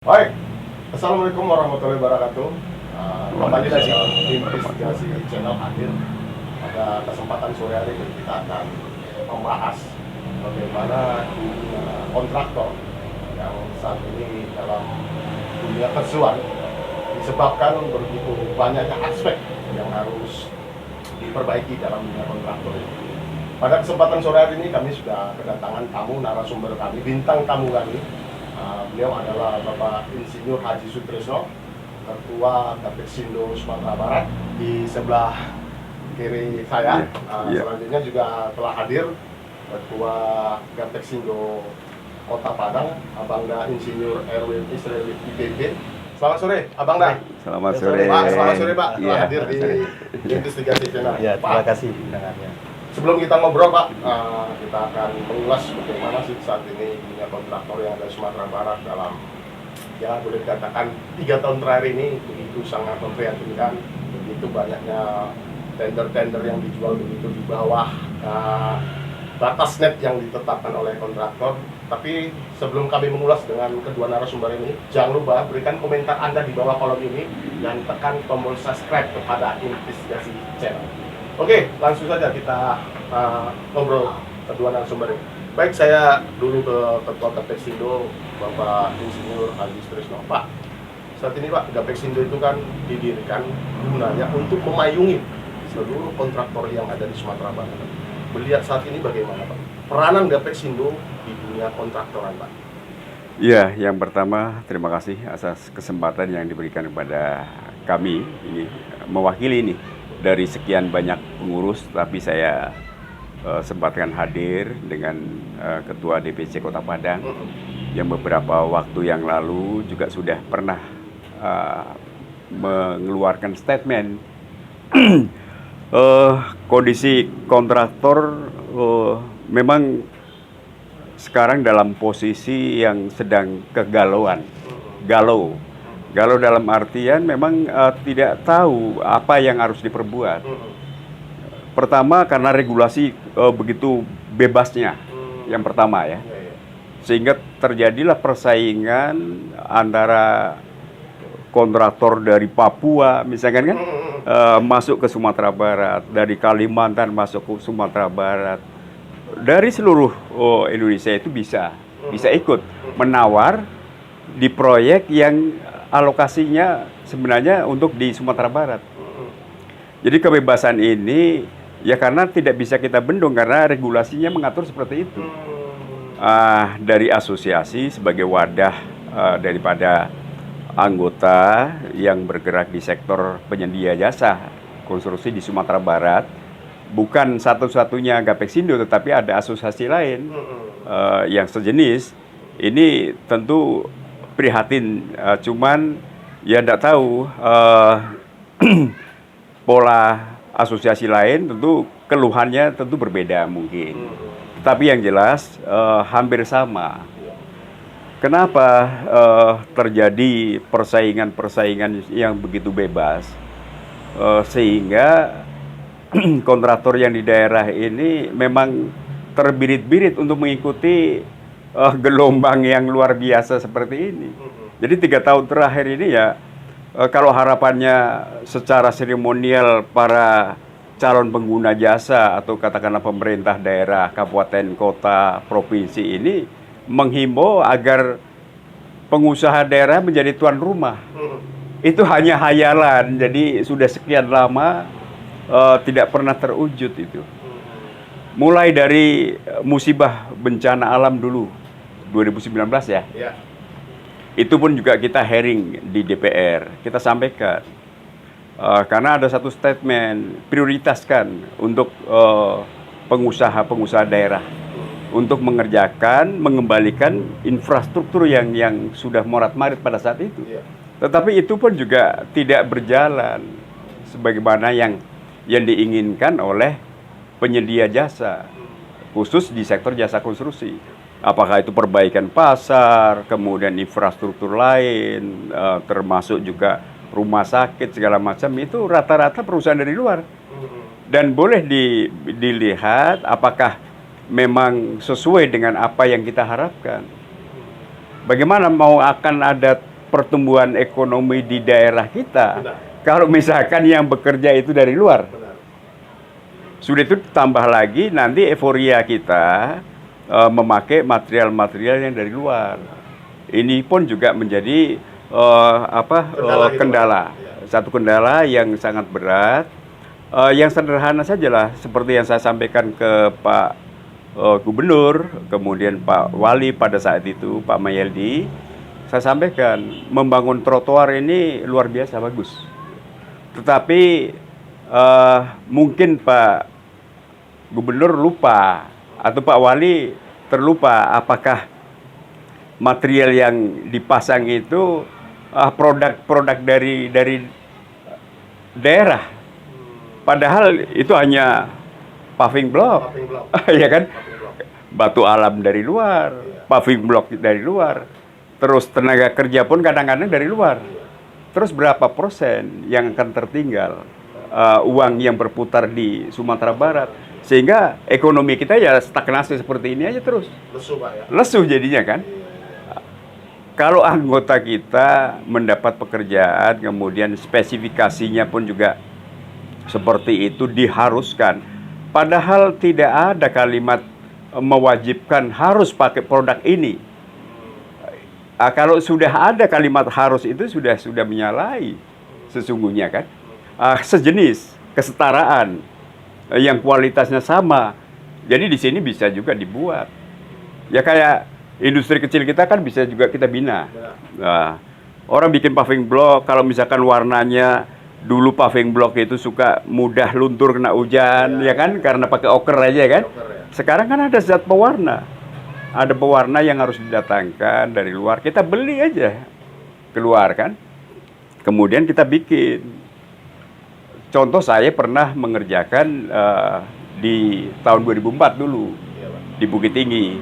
Baik, Assalamualaikum warahmatullahi wabarakatuh. Kembali lagi investigasi channel hadir. Pada kesempatan sore hari ini kita akan membahas bagaimana dunia kontraktor yang saat ini dalam dunia kesuan disebabkan begitu banyaknya aspek yang harus diperbaiki dalam dunia kontraktor ini. Pada kesempatan sore hari ini kami sudah kedatangan tamu narasumber kami, bintang tamu kami. Beliau adalah Bapak Insinyur Haji Sutrisno, Ketua Gapexindo Sumatera Barat. Di sebelah kiri saya, selanjutnya juga telah hadir Ketua Gapexindo Kota Padang, Abangda Insinyur Erwin Israeli IPB. Selamat sore, Abangda. Selamat sore, Pak. Selamat sore, Pak. Telah Ya. hadir di investigasi channel. Ya, terima kasih undangannya. Sebelum kita ngobrol, Pak, kita akan mengulas bagaimana sih saat ini dunia kontraktor yang ada di Sumatera Barat dalam, ya boleh dikatakan 3 tahun terakhir ini begitu sangat memprihatinkan, begitu banyaknya tender-tender yang dijual begitu di bawah batas net yang ditetapkan oleh kontraktor. Tapi sebelum kami mengulas dengan kedua narasumber ini, jangan lupa berikan komentar Anda di bawah kolom ini dan tekan tombol subscribe kepada investigasi channel. Oke, langsung saja kita ngobrol kedua narasumber ini. Baik, saya dulu ke Ketua Gapexindo, Bapak Insinyur Haji Sutrisno. Pak, saat ini Pak, Gapexindo itu kan didirikan gunanya untuk memayungi seluruh kontraktor yang ada di Sumatera Barat. Melihat saat ini bagaimana Pak? Peranan Gapexindo di dunia kontraktoran Pak? Ya, yang pertama terima kasih atas kesempatan yang diberikan kepada kami ini mewakili ini dari sekian banyak pengurus, tapi saya sempatkan hadir dengan Ketua DPC Kota Padang yang beberapa waktu yang lalu juga sudah pernah mengeluarkan statement. Kondisi kontraktor memang sekarang dalam posisi yang sedang kegalauan, galau dalam artian memang tidak tahu apa yang harus diperbuat. Pertama karena regulasi begitu bebasnya, yang pertama ya, sehingga terjadilah persaingan antara kontraktor dari Papua misalkan kan masuk ke Sumatera Barat, dari Kalimantan masuk ke Sumatera Barat, dari seluruh Indonesia itu bisa ikut menawar di proyek yang alokasinya sebenarnya untuk di Sumatera Barat. Jadi kebebasan ini ya karena tidak bisa kita bendung karena regulasinya mengatur seperti itu. Dari asosiasi sebagai wadah daripada anggota yang bergerak di sektor penyedia jasa konstruksi di Sumatera Barat, bukan satu-satunya Gapexindo tetapi ada asosiasi lain yang sejenis. Ini tentu prihatin, cuman ya tidak tahu pola asosiasi lain tentu keluhannya tentu berbeda mungkin. Tapi yang jelas hampir sama. Kenapa terjadi persaingan yang begitu bebas sehingga kontraktor yang di daerah ini memang terbirit-birit untuk mengikuti gelombang yang luar biasa seperti ini. Jadi 3 tahun terakhir ini ya kalau harapannya secara seremonial para calon pengguna jasa atau katakanlah pemerintah daerah, kabupaten, kota, provinsi ini menghimbau agar pengusaha daerah menjadi tuan rumah. Itu hanya hayalan. Jadi sudah sekian lama tidak pernah terwujud itu. Mulai dari musibah bencana alam dulu 2019 ya. Itu pun juga kita hearing di DPR, kita sampaikan karena ada satu statement prioritaskan untuk pengusaha daerah untuk mengerjakan, mengembalikan infrastruktur yang sudah morat-marit pada saat itu. Tetapi itu pun juga tidak berjalan sebagaimana yang diinginkan oleh penyedia jasa, khusus di sektor jasa konstruksi. Apakah itu perbaikan pasar, kemudian infrastruktur lain, termasuk juga rumah sakit, segala macam, itu rata-rata perusahaan dari luar. Dan boleh dilihat apakah memang sesuai dengan apa yang kita harapkan. Bagaimana mau akan ada pertumbuhan ekonomi di daerah kita. Benar. Kalau misalkan yang bekerja itu dari luar. Benar. Sudah itu tambah lagi nanti euforia kita memakai material-material yang dari luar. Ini pun juga menjadi kendala. Satu kendala yang sangat berat. Yang sederhana sajalah seperti yang saya sampaikan ke Pak Gubernur, kemudian Pak Wali pada saat itu, Pak Mayeldi, saya sampaikan membangun trotoar ini luar biasa bagus. Tetapi mungkin Pak Gubernur lupa atau Pak Wali terlupa apakah material yang dipasang itu produk-produk dari daerah. Padahal itu hanya paving block, ya kan? Batu alam dari luar, paving block dari luar. Terus tenaga kerja pun kadang-kadang dari luar. Terus berapa persen yang akan tertinggal uang yang berputar di Sumatera Barat, sehingga ekonomi kita ya stagnasi seperti ini aja terus. Lesu, Pak, ya? Lesu jadinya kan. Kalau anggota kita mendapat pekerjaan, kemudian spesifikasinya pun juga seperti itu diharuskan. Padahal tidak ada kalimat mewajibkan harus pakai produk ini. Kalau sudah ada kalimat harus itu sudah menyalahi sesungguhnya kan. Sejenis, kesetaraan, yang kualitasnya sama. Jadi di sini bisa juga dibuat. Ya kayak industri kecil kita kan bisa juga kita bina. Nah, orang bikin paving block, kalau misalkan warnanya dulu paving block itu suka mudah luntur kena hujan, ya kan, karena pakai oker aja kan. Sekarang kan ada zat pewarna. Ada pewarna yang harus didatangkan dari luar. Kita beli aja keluar kan. Kemudian kita bikin. Contoh saya pernah mengerjakan di tahun 2004 dulu di Bukit Tinggi.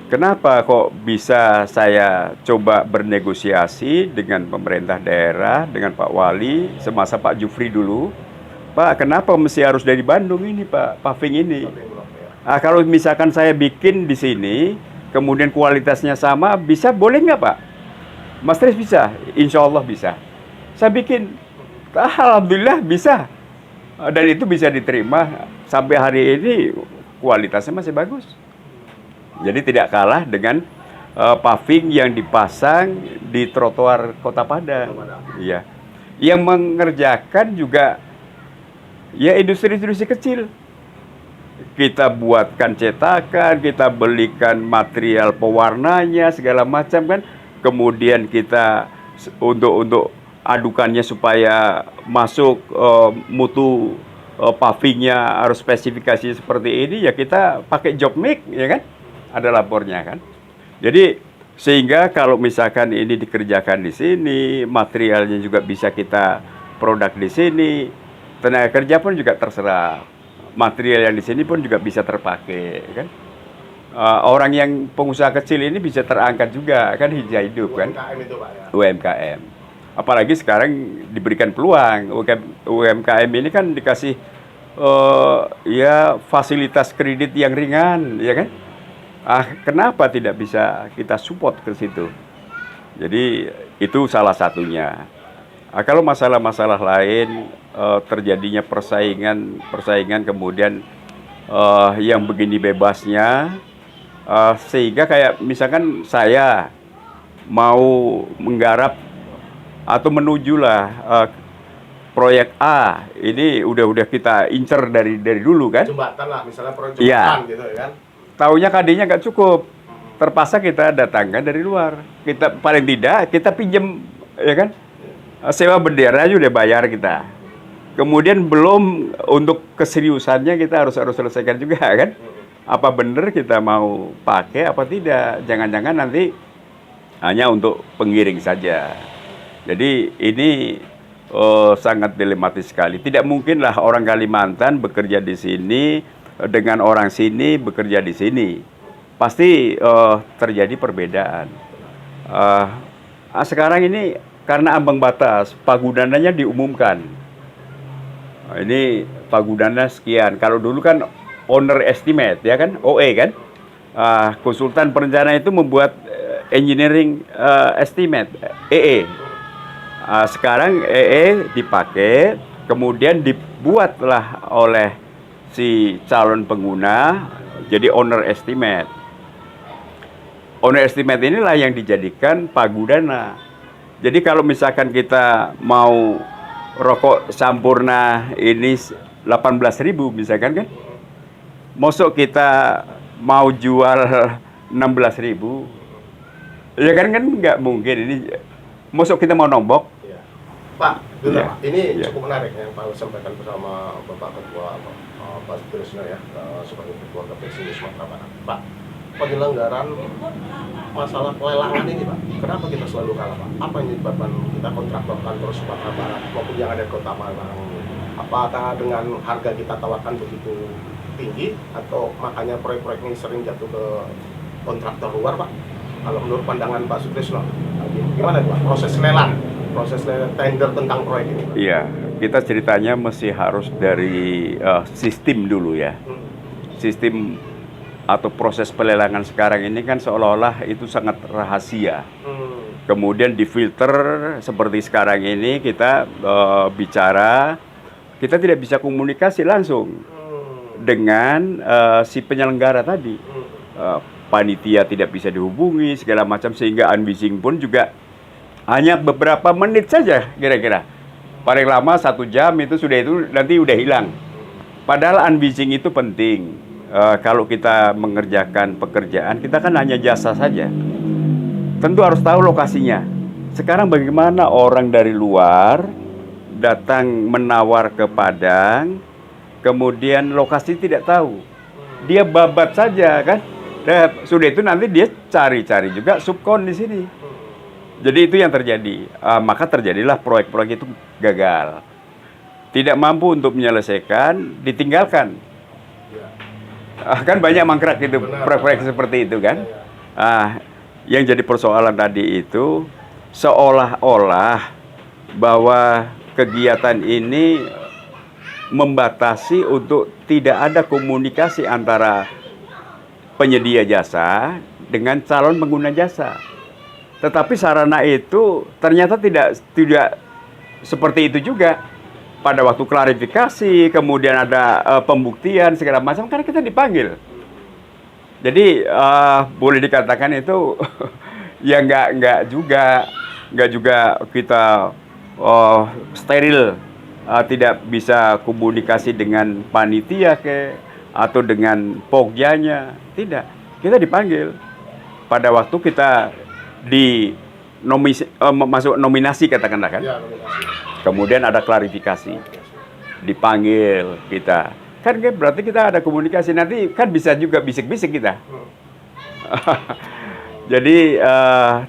Kenapa kok bisa saya coba bernegosiasi dengan pemerintah daerah, dengan Pak Wali, semasa Pak Jufri dulu. Pak, kenapa mesti harus dari Bandung ini Pak, paving ini? Kalau misalkan saya bikin di sini, kemudian kualitasnya sama, bisa boleh nggak Pak? Mas Tris bisa, insya Allah bisa. Saya bikin, alhamdulillah bisa. Dan itu bisa diterima, sampai hari ini kualitasnya masih bagus. Jadi tidak kalah dengan paving yang dipasang di trotoar Kota Padang. Iya. Yang mengerjakan juga ya industri-industri kecil. Kita buatkan cetakan, kita belikan material pewarnanya segala macam kan. Kemudian kita untuk adukannya supaya masuk mutu pavingnya harus spesifikasi seperti ini, ya kita pakai job make, ya kan? Ada lapornya kan. Jadi sehingga kalau misalkan ini dikerjakan di sini, materialnya juga bisa kita produk di sini, tenaga kerja pun juga terserap. Material yang di sini pun juga bisa terpakai kan. Orang yang pengusaha kecil ini bisa terangkat juga kan, hidup kan. UMKM itu Pak ya. UMKM. Apalagi sekarang diberikan peluang. UMKM ini kan dikasih ya fasilitas kredit yang ringan, ya kan? Kenapa tidak bisa kita support ke situ? Jadi itu salah satunya. Kalau masalah-masalah lain terjadinya persaingan kemudian yang begini bebasnya, sehingga kayak misalkan saya mau menggarap atau menujulah proyek A, ini udah kita incer dari dulu kan? Jembatan lah, misalnya proyek ya. Jembatan gitu ya kan? Taunya KD-nya nggak cukup, terpaksa kita datangkan dari luar. Kita paling tidak kita pinjam, ya kan? Sewa bendera aja udah bayar kita. Kemudian belum untuk keseriusannya kita harus selesaikan juga kan? Apa benar kita mau pakai apa tidak? Jangan-jangan nanti hanya untuk pengiring saja. Jadi ini sangat dilematis sekali. Tidak mungkinlah orang Kalimantan bekerja di sini dengan orang sini bekerja di sini. Pasti terjadi perbedaan. Sekarang ini karena ambang batas, pagundananya diumumkan. Ini pagundannya sekian. Kalau dulu kan owner estimate, ya kan, OE kan. Konsultan perencana itu membuat engineering estimate EE. Sekarang EE dipakai, kemudian dibuatlah oleh si calon pengguna jadi owner estimate. Owner estimate inilah yang dijadikan pagudana. Jadi kalau misalkan kita mau rokok Sampurna ini 18.000 misalkan kan, mosok kita mau jual 16.000, ya kan nggak mungkin. Ini mosok kita mau nombok. Ya. Pak, dulu Ya. Pak, ini Ya. cukup menarik yang Pak sampaikan bersama Bapak Ketua Pak Trisno ya, sebagai Ketua KPSI Sumatera Barat. Pak, penyelenggaraan masalah pelelangan ini Pak, kenapa kita selalu kalah Pak? Apa yang menyebabkan kita kontraktor kantor Sumatera Barat maupun yang ada di Kota Malang? Apakah dengan harga kita tawarkan begitu tinggi atau makanya proyek-proyek ini sering jatuh ke kontraktor luar Pak? Kalau menurut pandangan Pak Sutrisno, gimana Pak proses lelang tender tentang proyek ini Pak? Iya, kita ceritanya mesti harus dari sistem dulu ya. Sistem atau proses pelelangan sekarang ini kan seolah-olah itu sangat rahasia. Kemudian difilter seperti sekarang ini kita bicara, kita tidak bisa komunikasi langsung dengan si penyelenggara tadi. Panitia tidak bisa dihubungi segala macam, sehingga unbising pun juga hanya beberapa menit saja kira-kira. Paling lama 1 jam itu nanti udah hilang. Padahal unbising itu penting. Kalau kita mengerjakan pekerjaan, kita kan hanya jasa saja. Tentu harus tahu lokasinya. Sekarang bagaimana orang dari luar datang menawar ke Padang, kemudian lokasi tidak tahu. Dia babat saja kan. Sudah itu nanti dia cari-cari juga subkon di sini. Jadi itu yang terjadi. Maka terjadilah proyek-proyek itu gagal. Tidak mampu untuk menyelesaikan, ditinggalkan. Kan banyak mangkrak itu proyek-proyek seperti itu kan. Yang jadi persoalan tadi itu seolah-olah bahwa kegiatan ini membatasi untuk tidak ada komunikasi antara penyedia jasa dengan calon pengguna jasa. Tetapi sarana itu ternyata tidak seperti itu juga. Pada waktu klarifikasi, kemudian ada pembuktian segala macam, karena kita dipanggil. Jadi boleh dikatakan itu ya nggak juga kita steril, tidak bisa komunikasi dengan panitia atau dengan pogjanya, tidak. Kita dipanggil pada waktu kita masuk nominasi katakanlah kan. Ya, nominasi. Kemudian ada klarifikasi, dipanggil kita. Kan berarti kita ada komunikasi, nanti kan bisa juga bisik-bisik kita. Jadi,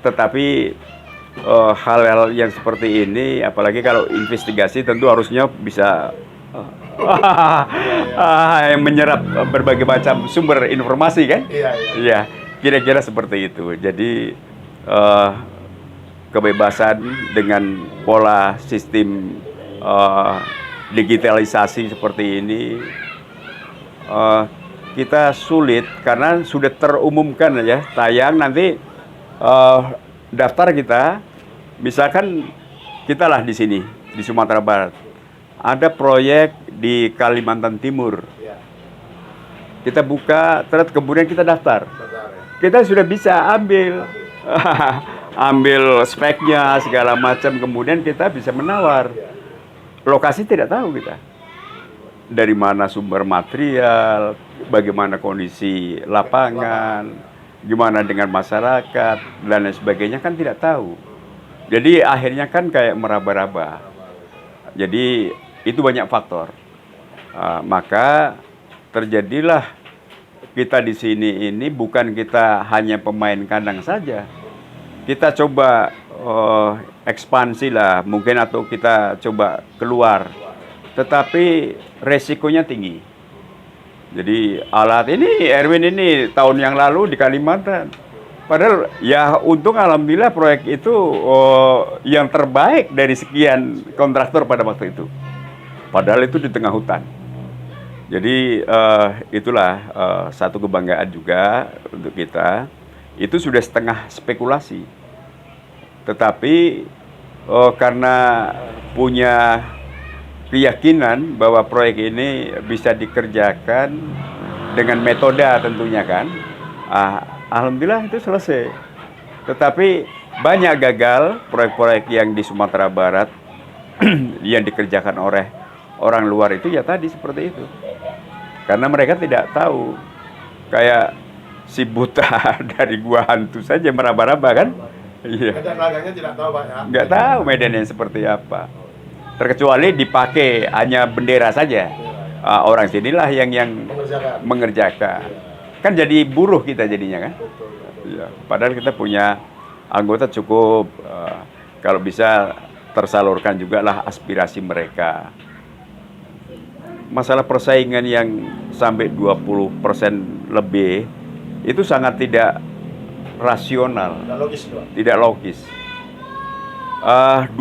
tetapi hal-hal yang seperti ini, apalagi kalau investigasi tentu harusnya bisa yang menyerap berbagai macam sumber informasi kan? Iya, kira-kira seperti itu. Jadi, kebebasan dengan pola sistem digitalisasi seperti ini kita sulit karena sudah terumumkan ya, tayang nanti daftar kita, misalkan kita lah di sini di Sumatera Barat ada proyek di Kalimantan Timur, kita buka terus kemudian kita daftar, kita sudah bisa ambil speknya segala macam, kemudian kita bisa menawar. Lokasi tidak tahu kita. Dari mana sumber material, bagaimana kondisi lapangan, gimana dengan masyarakat dan lain sebagainya kan tidak tahu. Jadi akhirnya kan kayak meraba-raba. Jadi itu banyak faktor. Maka terjadilah kita di sini ini bukan kita hanya pemain kandang saja. Kita coba ekspansi lah mungkin, atau kita coba keluar, tetapi resikonya tinggi. Jadi alat ini, Erwin ini tahun yang lalu di Kalimantan, padahal ya untung alhamdulillah proyek itu yang terbaik dari sekian kontraktor pada waktu itu, padahal itu di tengah hutan. Jadi itulah satu kebanggaan juga untuk kita. itu sudah setengah spekulasi. Tetapi karena punya keyakinan bahwa proyek ini bisa dikerjakan dengan metode tentunya kan, alhamdulillah itu selesai. Tetapi banyak gagal proyek-proyek yang di Sumatera Barat yang dikerjakan oleh orang luar itu ya tadi seperti itu. Karena mereka tidak tahu, kayak si buta dari gua hantu saja meraba-raba kan? Iya. Medan laganya tidak tahu Pak ya? Nggak tahu medannya seperti apa. Terkecuali dipakai hanya bendera saja. Orang sinilah yang mengerjakan. Kan jadi buruh kita jadinya kan? Betul. Ya, padahal kita punya anggota cukup, kalau bisa tersalurkan juga lah aspirasi mereka. Masalah persaingan yang sampai 20% lebih itu sangat tidak rasional, tidak logis. 20%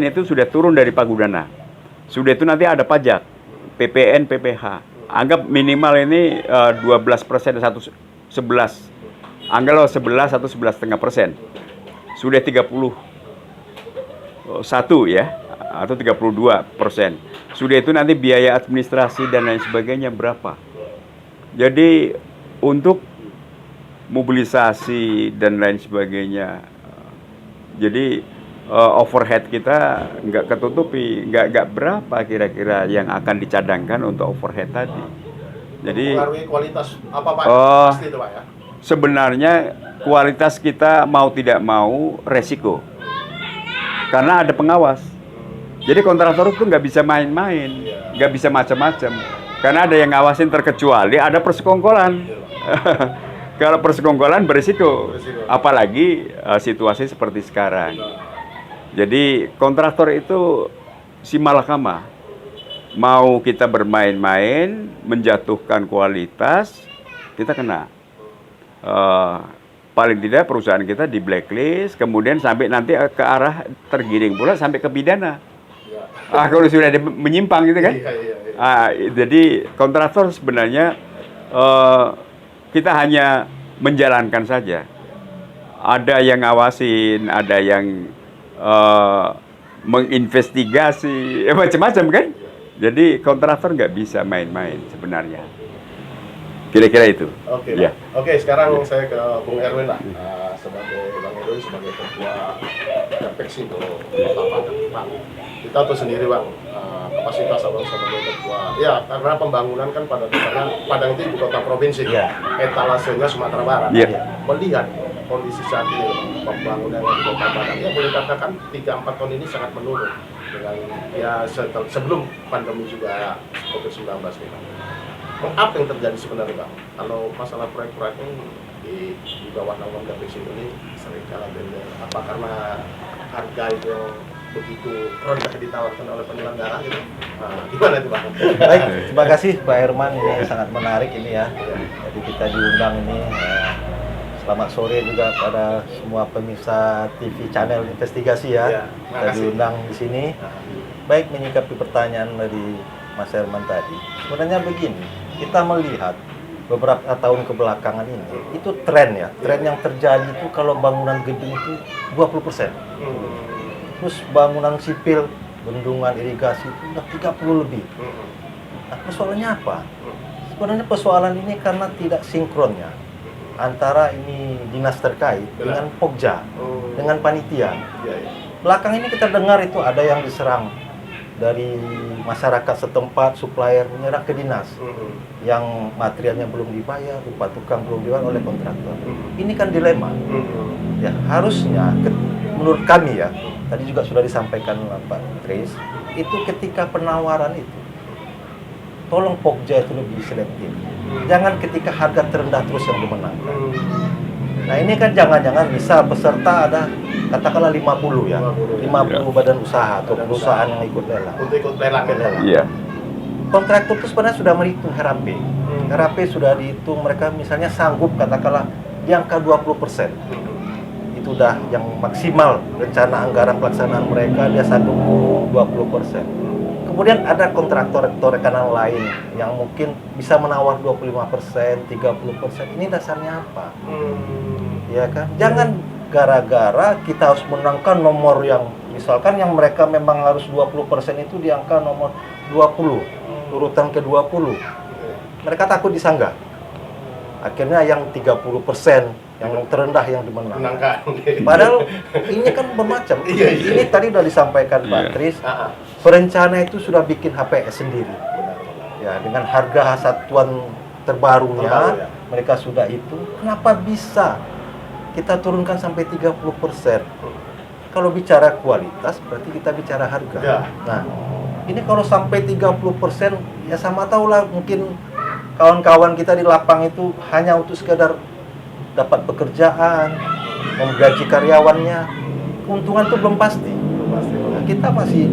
itu sudah turun dari Pagudana. Sudah itu nanti ada pajak, PPN, PPH. Anggap minimal ini 12% atau 11. Anggaplah 11 atau 11,5%. Sudah 31 ya, atau 32%. Sudah itu nanti biaya administrasi dan lain sebagainya berapa. Jadi untuk mobilisasi dan lain sebagainya, jadi overhead kita nggak ketutupi, nggak berapa kira-kira yang akan dicadangkan untuk overhead tadi. Jadi mengaruhi kualitas apa Pak? Pasti itu Pak ya? Sebenarnya kualitas kita mau tidak mau resiko, karena ada pengawas. Jadi kontraktor itu nggak bisa main-main, nggak bisa macam-macam, karena ada yang ngawasin, terkecuali ada persekongkolan. Kalau persekongkolan berisiko, apalagi situasi seperti sekarang. Jadi kontraktor itu si malakama, mau kita bermain-main, menjatuhkan kualitas, kita kena. Paling tidak perusahaan kita di blacklist, kemudian sampai nanti ke arah tergiring pula sampai ke pidana. Kalau sudah ada menyimpang gitu kan. Jadi kontraktor sebenarnya kita hanya menjalankan saja. Ada yang ngawasin, ada yang menginvestigasi, macam-macam kan. Jadi kontraktor nggak bisa main-main sebenarnya. Kira-kira itu. Oke, ya. Oke, sekarang saya ke Bung Erwin lah, sebagai Bang Erwin sebagai ketua Perpeksindo Kota Padang. Kita tahu sendiri Bang, kapasitas Abang sebagai ketua. Ya, karena pembangunan kan pada dasarnya Padang itu ibu kota provinsi, etalasenya Sumatera Barat. Melihat kondisi saat ini pembangunan di Kota Padang, ya boleh katakan 3-4 tahun ini sangat menurun dengan ya sebelum pandemi juga COVID-19 kita. Apa yang terjadi sebenarnya Bang? Kalau masalah proyek-proyek di bawah naungan Perpeksindo ini sering kalah bender. Apa karena harga itu yang begitu rendah ditawarkan oleh penyelenggara gitu? Gimana itu Bang? Baik, terima kasih Pak Herman, ini sangat menarik ini ya. Jadi kita diundang ini. Selamat sore juga pada semua pemirsa TV channel investigasi ya. Kita diundang di sini. Baik, menyikapi pertanyaan dari Mas Herman tadi. Sebenarnya begini, kita melihat beberapa tahun kebelakangan ini, itu tren ya. Tren yang terjadi itu kalau bangunan gedung itu 20%. Terus bangunan sipil, bendungan irigasi itu udah 30 lebih. Nah, persoalannya apa? Sebenarnya persoalan ini karena tidak sinkronnya antara ini dinas terkait dengan Pokja, dengan panitia. Belakang ini kita dengar itu ada yang diserang dari masyarakat setempat, supplier menyerang ke dinas, yang materialnya belum dibayar, upah tukang belum dibayar oleh kontraktor. Ini kan dilema. Ya, harusnya menurut kami ya, tadi juga sudah disampaikan oleh Pak Tris, itu ketika penawaran itu, tolong Pokja itu lebih selektif. Jangan ketika harga terendah terus yang dimenangkan. Nah ini kan jangan-jangan misal peserta ada katakanlah 50 ya, 50 badan usaha atau perusahaan yang ikut lelang. Untuk ikut lelang. Iya. Kontraktor itu sebenarnya sudah menghitung HRP. HRP sudah dihitung, mereka misalnya sanggup katakanlah di angka 20%. Itu udah yang maksimal rencana anggaran pelaksanaan mereka, dia sanggup 20%. Kemudian ada kontraktor rekanan lain yang mungkin bisa menawar 25%, 30%. Ini dasarnya apa? Ya kan? Jangan gara-gara kita harus menangkan nomor yang misalkan yang mereka memang harus 20% itu di angka nomor 20, urutan ke-20. Mereka takut disanggah. Akhirnya yang 30%, yang terendah yang dimenangkan. Menangkan. Padahal ini kan bermacam. Iya. Ini tadi udah disampaikan Pak Iya. Tris. Ah, ah. Perencana itu sudah bikin HPS sendiri. Ya, dengan harga satuan terbarunya, Terbaru, ya. mereka sudah itu. Kenapa bisa kita turunkan sampai 30%? Kalau bicara kualitas, berarti kita bicara harga. Ya. Nah, ini kalau sampai 30%, ya sama tahulah mungkin kawan-kawan kita di lapang itu hanya untuk sekedar dapat pekerjaan, menggaji karyawannya. Keuntungan itu belum pasti. Pasti. Nah, kita masih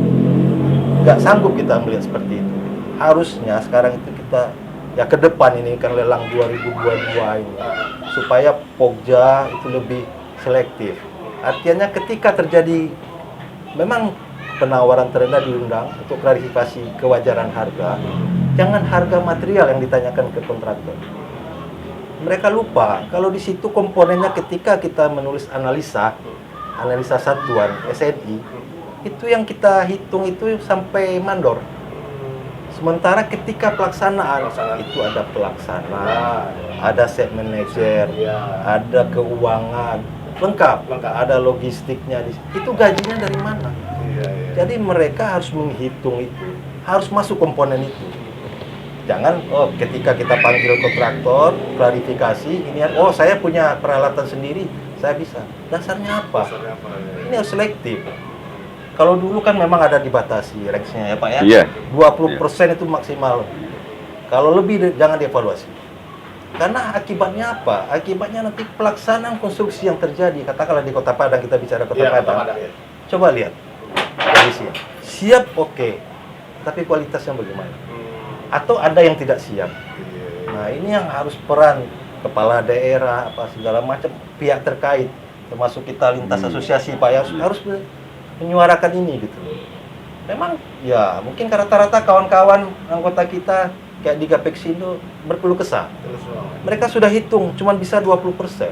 nggak sanggup kita melihat seperti itu. Harusnya sekarang itu kita ya ke depan ini kan lelang 2022 ini supaya Pokja itu lebih selektif. Artinya ketika terjadi memang penawaran terendah diundang untuk klarifikasi kewajaran harga, jangan harga material yang ditanyakan ke kontraktor. Mereka lupa kalau di situ komponennya ketika kita menulis analisa satuan SNI, itu yang kita hitung itu sampai mandor. Sementara ketika pelaksanaan itu ada pelaksana, ada set manager, Iya. ada keuangan, lengkap, Lengkap. ada logistiknya. Itu gajinya dari mana? Iya, iya. Jadi mereka harus menghitung itu, harus masuk komponen itu. Jangan, oh ketika kita panggil kontraktor, klarifikasi, ini oh saya punya peralatan sendiri, saya bisa. Dasarnya apa? Dasarnya apa, ya? Ini harus selektif. Kalau dulu kan memang ada dibatasi range-nya ya Pak ya. Iya. 20% itu maksimal. Kalau lebih jangan dievaluasi. Karena akibatnya apa? Akibatnya nanti pelaksanaan konstruksi yang terjadi, katakanlah di Kota Padang, kita bicara Kota Iya, Padang. Padang, ya. Coba lihat kondisinya. Siap oke, tapi kualitasnya bagaimana? Atau ada yang tidak siap. Iya. Nah, ini yang harus peran kepala daerah apa segala macam pihak terkait, termasuk kita lintas asosiasi Pak ya, harus menyuarakan ini gitu. Memang ya mungkin rata-rata kawan-kawan anggota kita kayak di Gapexindo berkeluh kesah. Terus, Bang. Mereka sudah hitung cuma bisa 20%.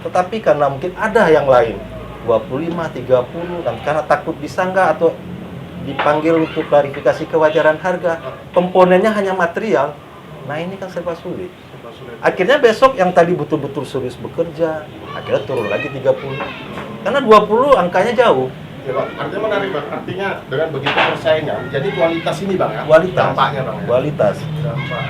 Tetapi karena mungkin ada yang lain 25, 30 dan karena takut disanggah atau dipanggil untuk klarifikasi kewajaran harga, komponennya hanya material. Nah, ini kan serba sulit. Serba sulit. Akhirnya besok yang tadi betul-betul serius bekerja, akhirnya turun lagi 30. Karena 20 angkanya jauh. Ya, Bang. Artinya menarik, Bang. Artinya dengan begitu persaingan, jadi kualitas ini, Bang, ya? Kualitas. Dampaknya, Bang, ya? Kualitas. Dampak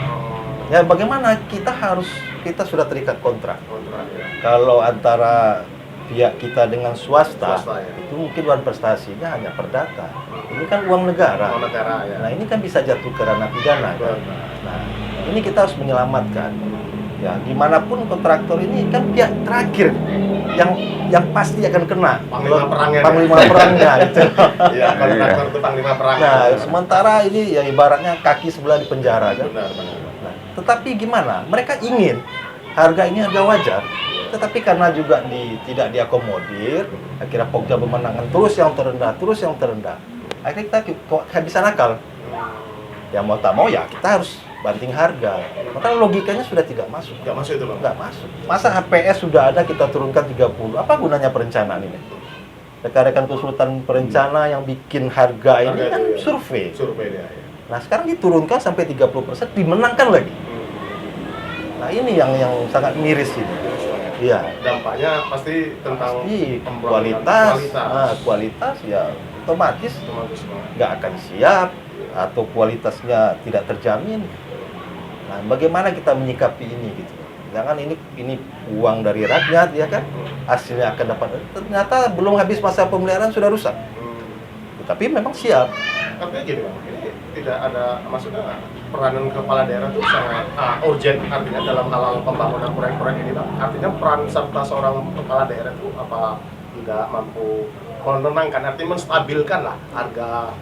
Ya bagaimana kita sudah terikat kontrak. kontrak, ya. Kalau antara pihak kita dengan swasta, Swasta, ya. itu mungkin uang prestasinya hanya perdata. Ini kan uang negara. Uang negara, ya. Nah, ini kan bisa jatuh ke ranah pidana kan. Nah, ini kita harus menyelamatkan. Ya, dimanapun kontraktor ini kan pihak terakhir yang pasti akan kena. Panglima perangnya. Panglima perangnya gitu. Iya, kontraktor itu panglima perang. Nah, sementara ini ya ibaratnya kaki sebelah di penjara kan. Benar, benar. Nah, tetapi gimana? Mereka ingin harga ini harga wajar, tetapi karena juga tidak diakomodir, akhirnya Pokja pemenangan terus yang terendah. Akhirnya kita kok kehabisan akal. Ya mau tak mau ya kita harus banting harga. Maka logikanya sudah tidak masuk. Nggak masuk itu, Bang? Nggak masuk. Masa HPS sudah ada kita turunkan 30? Apa gunanya perencanaan ini? Rekan-rekan konsultan perencana yang bikin harga ini Harga kan itu, ya. survei. Survei dia, ya. Nah sekarang diturunkan sampai 30%, dimenangkan lagi. Nah ini yang sangat miris ini. Iya. Dampaknya pasti tentang Pasti pembangunan kualitas ya otomatis Otomatis, Bang. nggak akan siap atau kualitasnya tidak terjamin. Nah, bagaimana kita menyikapi ini gitu? Jangan ini uang dari rakyat ya kan? Hasilnya akan dapat. Ternyata belum habis masa pemeliharaan sudah rusak. Tapi memang siap. Tapi gini, Bang, ini tidak ada, maksudnya peranan kepala daerah itu sangat urgent artinya dalam hal pembangunan proyek-proyek ini, Bang. Artinya peran serta seorang kepala daerah itu apa nggak mampu menenangkan, artinya menstabilkan lah harga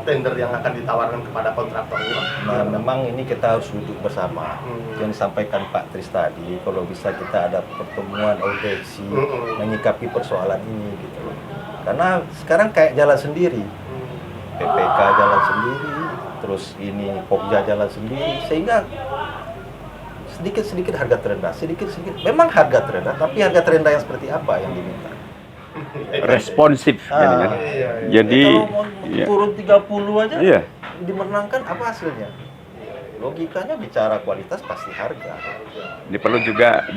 tender yang akan ditawarkan kepada kontraktor ini, Bang. Nah, memang ini kita harus duduk bersama. Yang disampaikan Pak Tris tadi, kalau bisa kita ada pertemuan audiensi menyikapi persoalan ini gitu loh. Karena sekarang kayak jalan sendiri. PPK jalan sendiri, terus ini Pokja jalan sendiri, sehingga sedikit-sedikit harga terendah, sedikit-sedikit. Memang harga terendah, tapi harga terendah yang seperti apa yang diminta? Responsif jadi kan. Jadi Kalau mau ya, turun 30 aja, iya. dimenangkan apa hasilnya? Logikanya bicara kualitas pasti harga. Ini perlu juga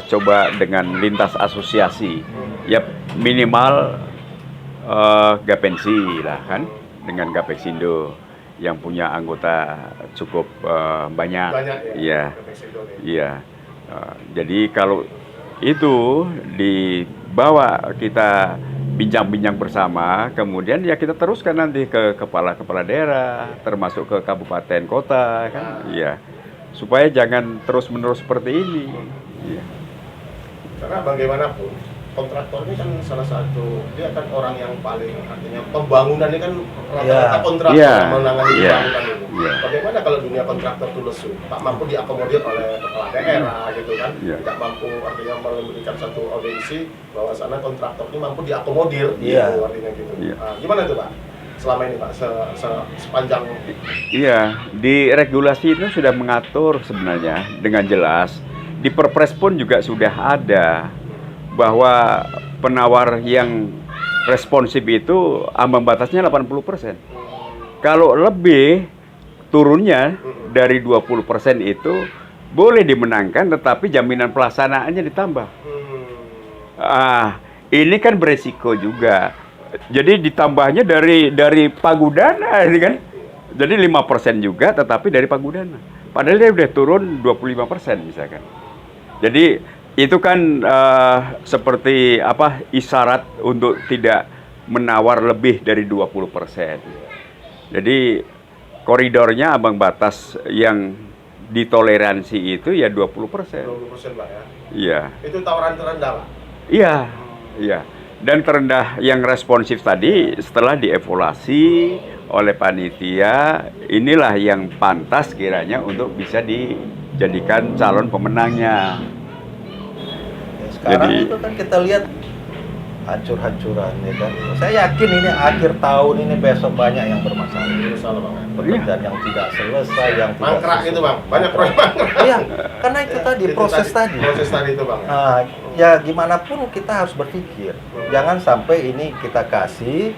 coba dengan lintas asosiasi. Ya minimal Gapensi lah kan, dengan Gapexindo yang punya anggota cukup banyak. Iya. Iya. Jadi kalau itu dibawa kita bincang-bincang bersama, kemudian ya kita teruskan nanti ke kepala-kepala daerah, termasuk ke kabupaten kota kan, iya, supaya jangan terus-menerus seperti ini. Iya. Karena bagaimanapun kontraktor ini kan salah satu, dia kan orang yang paling, artinya pembangunan ini kan rata-rata kontraktor yang menangani pembangunan ini. Bagaimana kalau dunia kontraktor itu lesu, tak mampu diakomodir oleh kepala daerah gitu kan, tidak mampu artinya memberikan satu audiensi bahwa sana kontraktor ini mampu diakomodir, gitu artinya gitu. Nah, gimana tuh Pak? Selama ini Pak, sepanjang... Iya, di regulasi itu sudah mengatur sebenarnya dengan jelas. Di Perpres pun juga sudah ada bahwa penawar yang responsif itu ambang batasnya 80%. Kalau lebih, turunnya dari 20% itu boleh dimenangkan, tetapi jaminan pelaksanaannya ditambah. Ini kan beresiko juga. Jadi ditambahnya dari Pagudana ini kan. Jadi 5% juga, tetapi dari Pagudana. Padahal dia udah turun 25% misalkan. Jadi itu kan seperti isyarat untuk tidak menawar lebih dari 20%. Jadi koridornya ambang batas yang ditoleransi itu ya 20%. 20% Pak ya? Iya. Itu tawaran terendah Pak? Iya, iya. Dan terendah yang responsif tadi setelah dievaluasi oleh panitia, inilah yang pantas kiranya untuk bisa dijadikan calon pemenangnya. Sekarang itu kan kita lihat hancur-hancuran ya kan. Saya yakin ini akhir tahun ini besok banyak yang bermasalah. Pekerjaan yang tidak selesai, yang tidak mangkrak itu Bang, banyak proyek mangkrak. Iya, karena itu tadi proses tadi. Proses tadi itu Bang. Ya gimana pun kita harus berpikir, jangan sampai ini kita kasih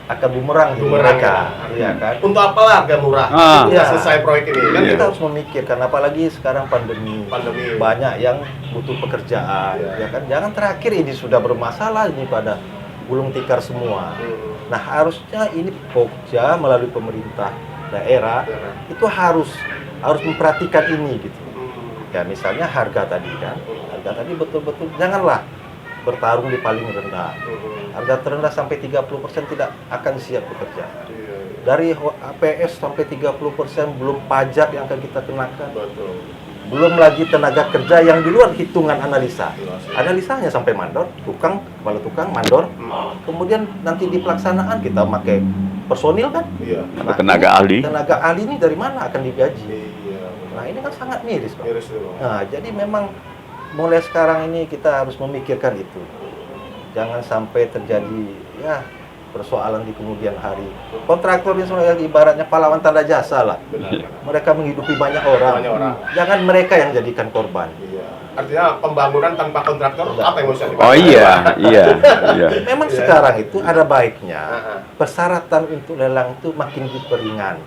akan bumerang di mereka, iya kan? Untuk apa harga murah? Selesai proyek ini kan kita harus memikirkan, apalagi sekarang pandemi. Banyak yang butuh pekerjaan, ya kan? Jangan terakhir ini sudah bermasalah ini pada gulung tikar semua. Nah harusnya ini Pokja melalui pemerintah daerah itu harus memperhatikan ini gitu. Ya misalnya harga tadi kan, harga tadi betul-betul janganlah bertarung di paling rendah. Harga terendah sampai 30% tidak akan siap bekerja. Dari APS sampai 30% belum pajak yang akan kita kenakan. Belum lagi tenaga kerja yang di luar hitungan analisa. Analisanya sampai mandor, kepala tukang mandor. Kemudian nanti di pelaksanaan kita pakai personil kan? Nah, tenaga ahli. Tenaga ahli ini dari mana akan digaji? Nah ini kan sangat miris Pak. Nah jadi memang mulai sekarang ini kita harus memikirkan itu. Jangan sampai terjadi persoalan di kemudian hari. Kontraktor ini sebenarnya ibaratnya pahlawan tanda jasa lah. Mereka menghidupi banyak orang. Jangan mereka yang jadikan korban. Artinya pembangunan tanpa kontraktor apa yang bisa dibangun? Oh iya. Memang sekarang itu ada baiknya persyaratan untuk lelang itu makin diperingan.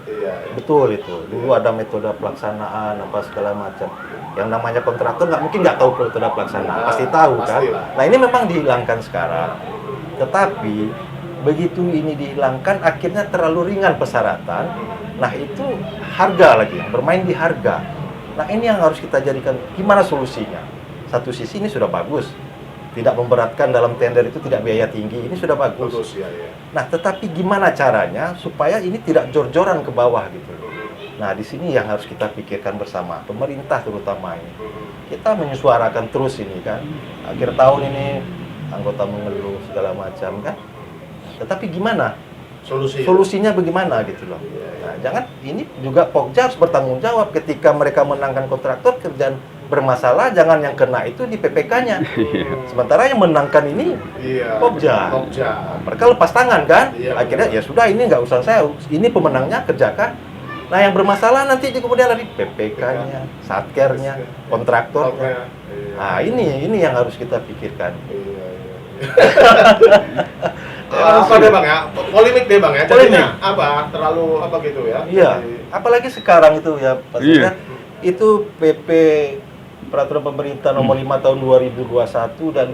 Betul itu. Dulu ada metode pelaksanaan apa segala macam. Yang namanya kontraktor nggak tahu metode pelaksanaan, pasti tahu kan. Nah ini memang dihilangkan sekarang. Tetapi begitu ini dihilangkan, akhirnya terlalu ringan persyaratan. Nah itu harga lagi, bermain di harga. Nah ini yang harus kita jadikan, gimana solusinya? Satu sisi ini sudah bagus, tidak memberatkan dalam tender itu tidak biaya tinggi, ini sudah bagus. Nah tetapi gimana caranya supaya ini tidak jor-joran ke bawah gitu. Nah di sini yang harus kita pikirkan bersama, pemerintah terutama ini. Kita menyuarakan terus ini kan, akhir tahun ini anggota mengeluh segala macam kan. Tetapi gimana? Solusinya bagaimana gitu loh. Nah, jangan ini juga Pokja harus bertanggung jawab ketika mereka menangkan kontraktor, kerjaan bermasalah, jangan yang kena itu di PPK-nya. Sementara yang menangkan ini Pokja. Mereka lepas tangan kan? Akhirnya ya sudah ini nggak usah saya, ini pemenangnya kerjakan. Nah, yang bermasalah nanti di kemudian hari PPK-nya, satkernya, kontraktornya. Nah, ini yang harus kita pikirkan. Apa deh bang ya? Polemik deh bang ya. Polemik. Jadinya apa? Terlalu apa gitu ya? Iya. Apalagi sekarang itu ya, pastinya itu PP Peraturan Pemerintah Nomor 5 Tahun 2021 dan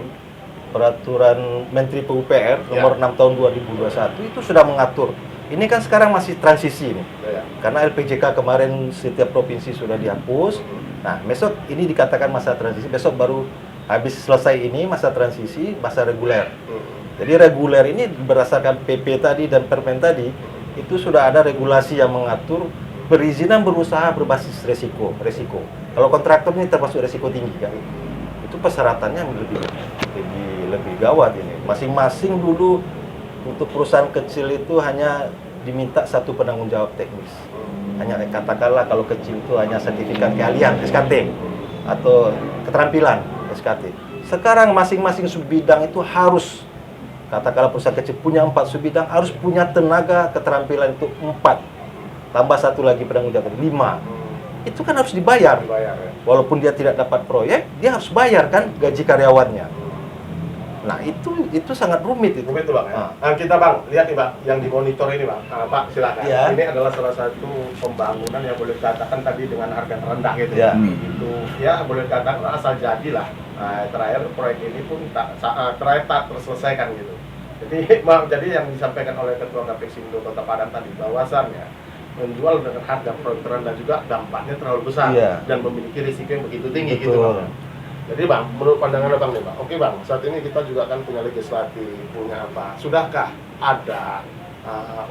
Peraturan Menteri PUPR Nomor 6 Tahun 2021 itu sudah mengatur. Ini kan sekarang masih transisi nih. Karena LPJK kemarin setiap provinsi sudah dihapus. Nah, besok ini dikatakan masa transisi, besok baru habis selesai ini masa transisi, masa reguler. Jadi reguler ini berdasarkan PP tadi dan Permen tadi, itu sudah ada regulasi yang mengatur perizinan berusaha berbasis resiko. Kalau kontraktor ini termasuk resiko tinggi kan. Itu persyaratannya lebih gawat ini. Masing-masing dulu untuk perusahaan kecil itu hanya diminta satu penanggung jawab teknis. Hanya katakanlah kalau kecil itu hanya sertifikat keahlian SKT atau keterampilan SKT. Sekarang masing-masing subbidang itu harus, katakanlah perusahaan kecil punya 4 subbidang, harus punya tenaga keterampilan itu 4. Tambah satu lagi penanggung jawab 5. Itu kan harus dibayar. Walaupun dia tidak dapat proyek, dia harus bayar kan gaji karyawannya. Nah, itu sangat rumit itu. Rumit itu bang ya. Nah, kita bang lihat nih bang yang dimonitor ini bang. Pak silakan. Ya. Ini adalah salah satu pembangunan yang boleh dikatakan tadi dengan harga terendah gitu. Ya. Itu ya boleh dikatakan asal jadilah. Nah, terakhir proyek ini pun tak terselesaikan gitu. Jadi yang disampaikan oleh Ketua Gapexindo Kota Padang tadi bahwasannya menjual dengan harga proyek terendah juga dampaknya terlalu besar dan memiliki risiko yang begitu tinggi. Betul. Gitu bang. Jadi bang, menurut pandangan abang nih bang, oke bang, saat ini kita juga kan punya legislatif, punya apa? Sudahkah ada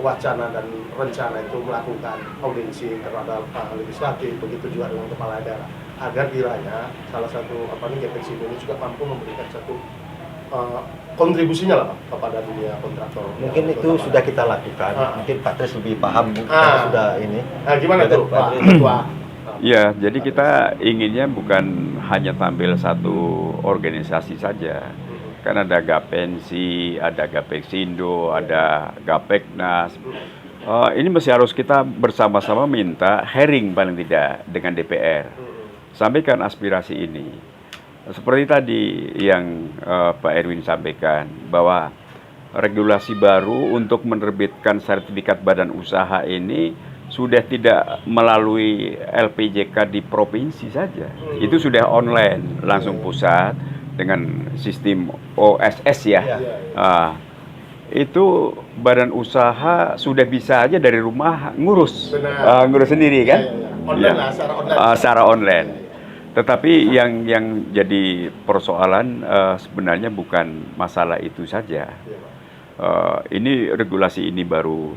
wacana dan rencana itu melakukan audiensi terhadap legislatif, begitu juga dengan kepala daerah, agar kiranya salah satu Gapexindo ini juga mampu memberikan satu kontribusinya lah bang kepada dunia kontraktor. Mungkin itu sudah kita lakukan. Mungkin Pak Tris lebih paham karena sudah ini. Nah, gimana tuh Pak Ketua? Ya, jadi kita inginnya bukan hanya tampil satu organisasi saja. Kan ada Gapensi, ada Gapexindo, ada Gapeknas. Ini masih harus kita bersama-sama minta hearing paling tidak dengan DPR. Sampaikan aspirasi ini. Seperti tadi yang Pak Erwin sampaikan, bahwa regulasi baru untuk menerbitkan sertifikat badan usaha ini sudah tidak melalui LPJK di provinsi saja. Itu sudah online, langsung pusat dengan sistem OSS ya. Itu badan usaha sudah bisa aja dari rumah ngurus sendiri kan? Online lah, secara online. Tetapi yang jadi persoalan sebenarnya bukan masalah itu saja. Ini regulasi ini baru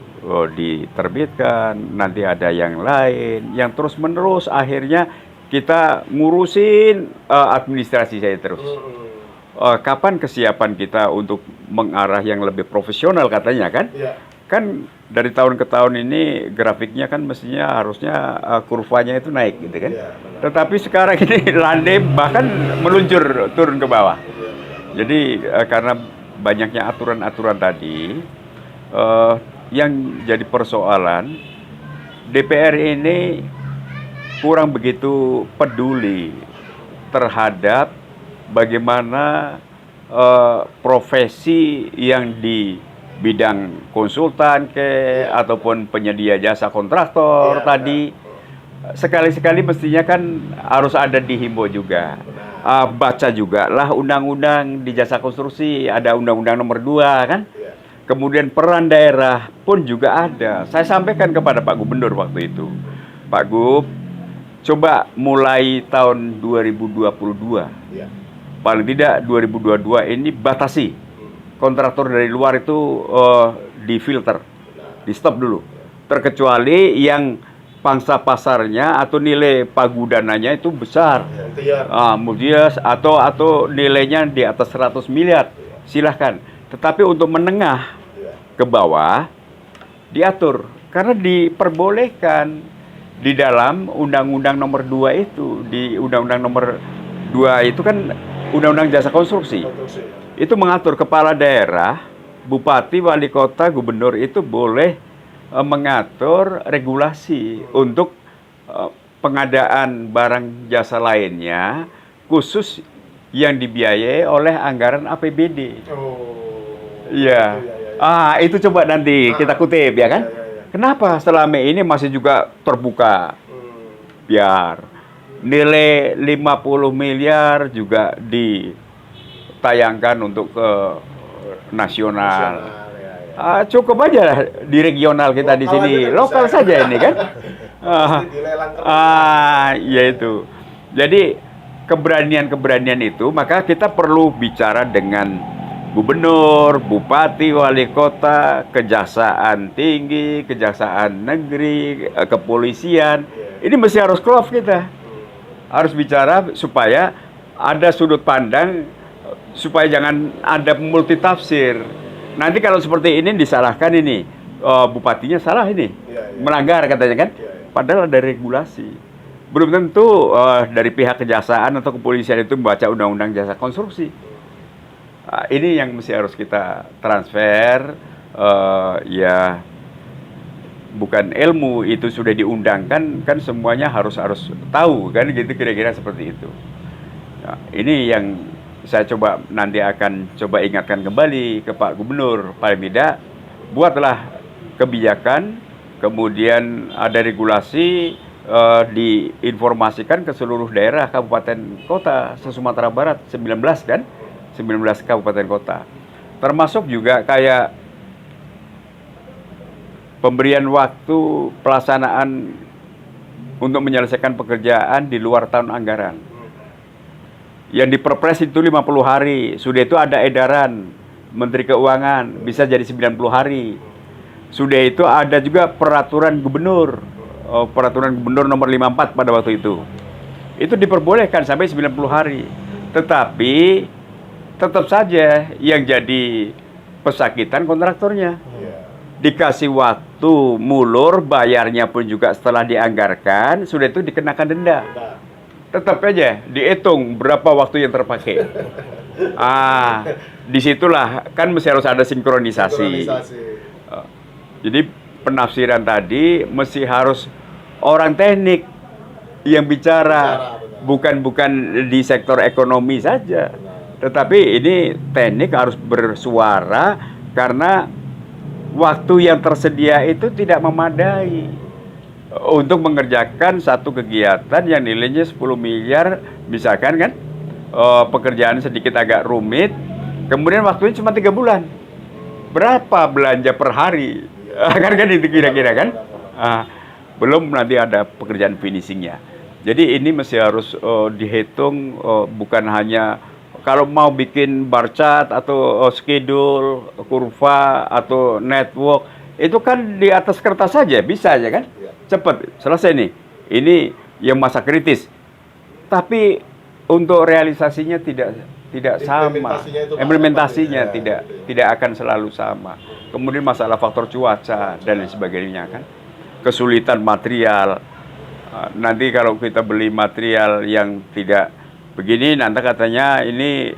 diterbitkan, nanti ada yang lain, yang terus-menerus akhirnya kita ngurusin administrasi saya terus. Kapan kesiapan kita untuk mengarah yang lebih profesional katanya kan? Kan dari tahun ke tahun ini grafiknya kan mestinya harusnya kurvanya itu naik gitu kan? Tetapi sekarang ini landai bahkan meluncur turun ke bawah. Jadi karena banyaknya aturan-aturan tadi, yang jadi persoalan, DPR ini kurang begitu peduli terhadap bagaimana profesi yang di bidang konsultan ataupun penyedia jasa kontraktor tadi. Sekali-sekali mestinya kan harus ada dihimbau juga. Baca juga lah undang-undang di jasa konstruksi, ada undang-undang nomor 2 kan. Kemudian peran daerah pun juga ada. Saya sampaikan kepada Pak Gubernur waktu itu, Pak Gub, coba mulai tahun 2022, paling tidak 2022 ini batasi kontraktor dari luar itu difilter, di stop dulu. Terkecuali yang pangsa pasarnya atau nilai pagudananya itu besar, multias atau nilainya di atas 100 miliar, silahkan. Tetapi untuk menengah ke bawah diatur, karena diperbolehkan di dalam Undang-Undang Nomor 2 itu, di Undang-Undang Nomor 2 itu kan Undang-Undang Jasa Konstruksi. Itu mengatur kepala daerah, bupati, wali kota, gubernur itu boleh mengatur regulasi untuk pengadaan barang jasa lainnya, khusus yang dibiayai oleh anggaran APBD. Iya. Itu coba nanti kita kutip ya kan. Kenapa selama ini masih juga terbuka? Biar nilai 50 miliar juga ditayangkan untuk ke nasional. Cukup aja di regional kita di sini, lokal saja ini kan. Ya itu. Jadi keberanian itu, maka kita perlu bicara dengan gubernur, bupati, wali kota, kejaksaan tinggi, kejaksaan negeri, kepolisian. Ini mesti harus klop kita. Harus bicara supaya ada sudut pandang, supaya jangan ada multitafsir. Nanti kalau seperti ini disalahkan ini, bupatinya salah ini, melanggar katanya kan. Padahal ada regulasi. Belum tentu dari pihak kejaksaan atau kepolisian itu membaca undang-undang jasa konstruksi. Ini yang mesti harus kita transfer, ya bukan ilmu, itu sudah diundangkan kan, semuanya harus tahu kan, gitu kira-kira seperti itu. Nah, ini yang saya nanti akan coba ingatkan kembali ke Pak Gubernur, paling tidak buatlah kebijakan, kemudian ada regulasi, diinformasikan ke seluruh daerah, kabupaten, kota se-Sumatera Barat, 19 kan? 19 kabupaten kota. Termasuk juga kayak pemberian waktu pelaksanaan untuk menyelesaikan pekerjaan di luar tahun anggaran. Yang di Perpres itu 50 hari, sudah itu ada edaran Menteri Keuangan, bisa jadi 90 hari. Sudah itu ada juga peraturan gubernur nomor 54 pada waktu itu. Itu diperbolehkan sampai 90 hari. Tetapi tetap saja yang jadi pesakitan kontraktornya. Dikasih waktu mulur, bayarnya pun juga setelah dianggarkan, sudah itu dikenakan denda. Tetap aja dihitung berapa waktu yang terpakai. Disitulah kan mesti harus ada sinkronisasi. Jadi penafsiran tadi mesti harus orang teknik yang bicara, bukan di sektor ekonomi saja. Tetapi ini teknik harus bersuara karena waktu yang tersedia itu tidak memadai untuk mengerjakan satu kegiatan yang nilainya 10 miliar, misalkan kan, pekerjaan sedikit agak rumit, kemudian waktunya cuma 3 bulan. Berapa belanja per hari? Kan itu kira-kira kan? Belum nanti ada pekerjaan finishingnya. Jadi ini mesti harus dihitung, bukan hanya kalau mau bikin bar chart atau schedule, kurva atau network, itu kan di atas kertas saja, bisa aja kan? Cepat, selesai nih. Ini yang masa kritis. Tapi untuk realisasinya tidak sama. Implementasinya tidak akan selalu sama. Kemudian masalah faktor cuaca dan lain sebagainya kan. Kesulitan material. Nanti kalau kita beli material yang tidak begini, nanti katanya ini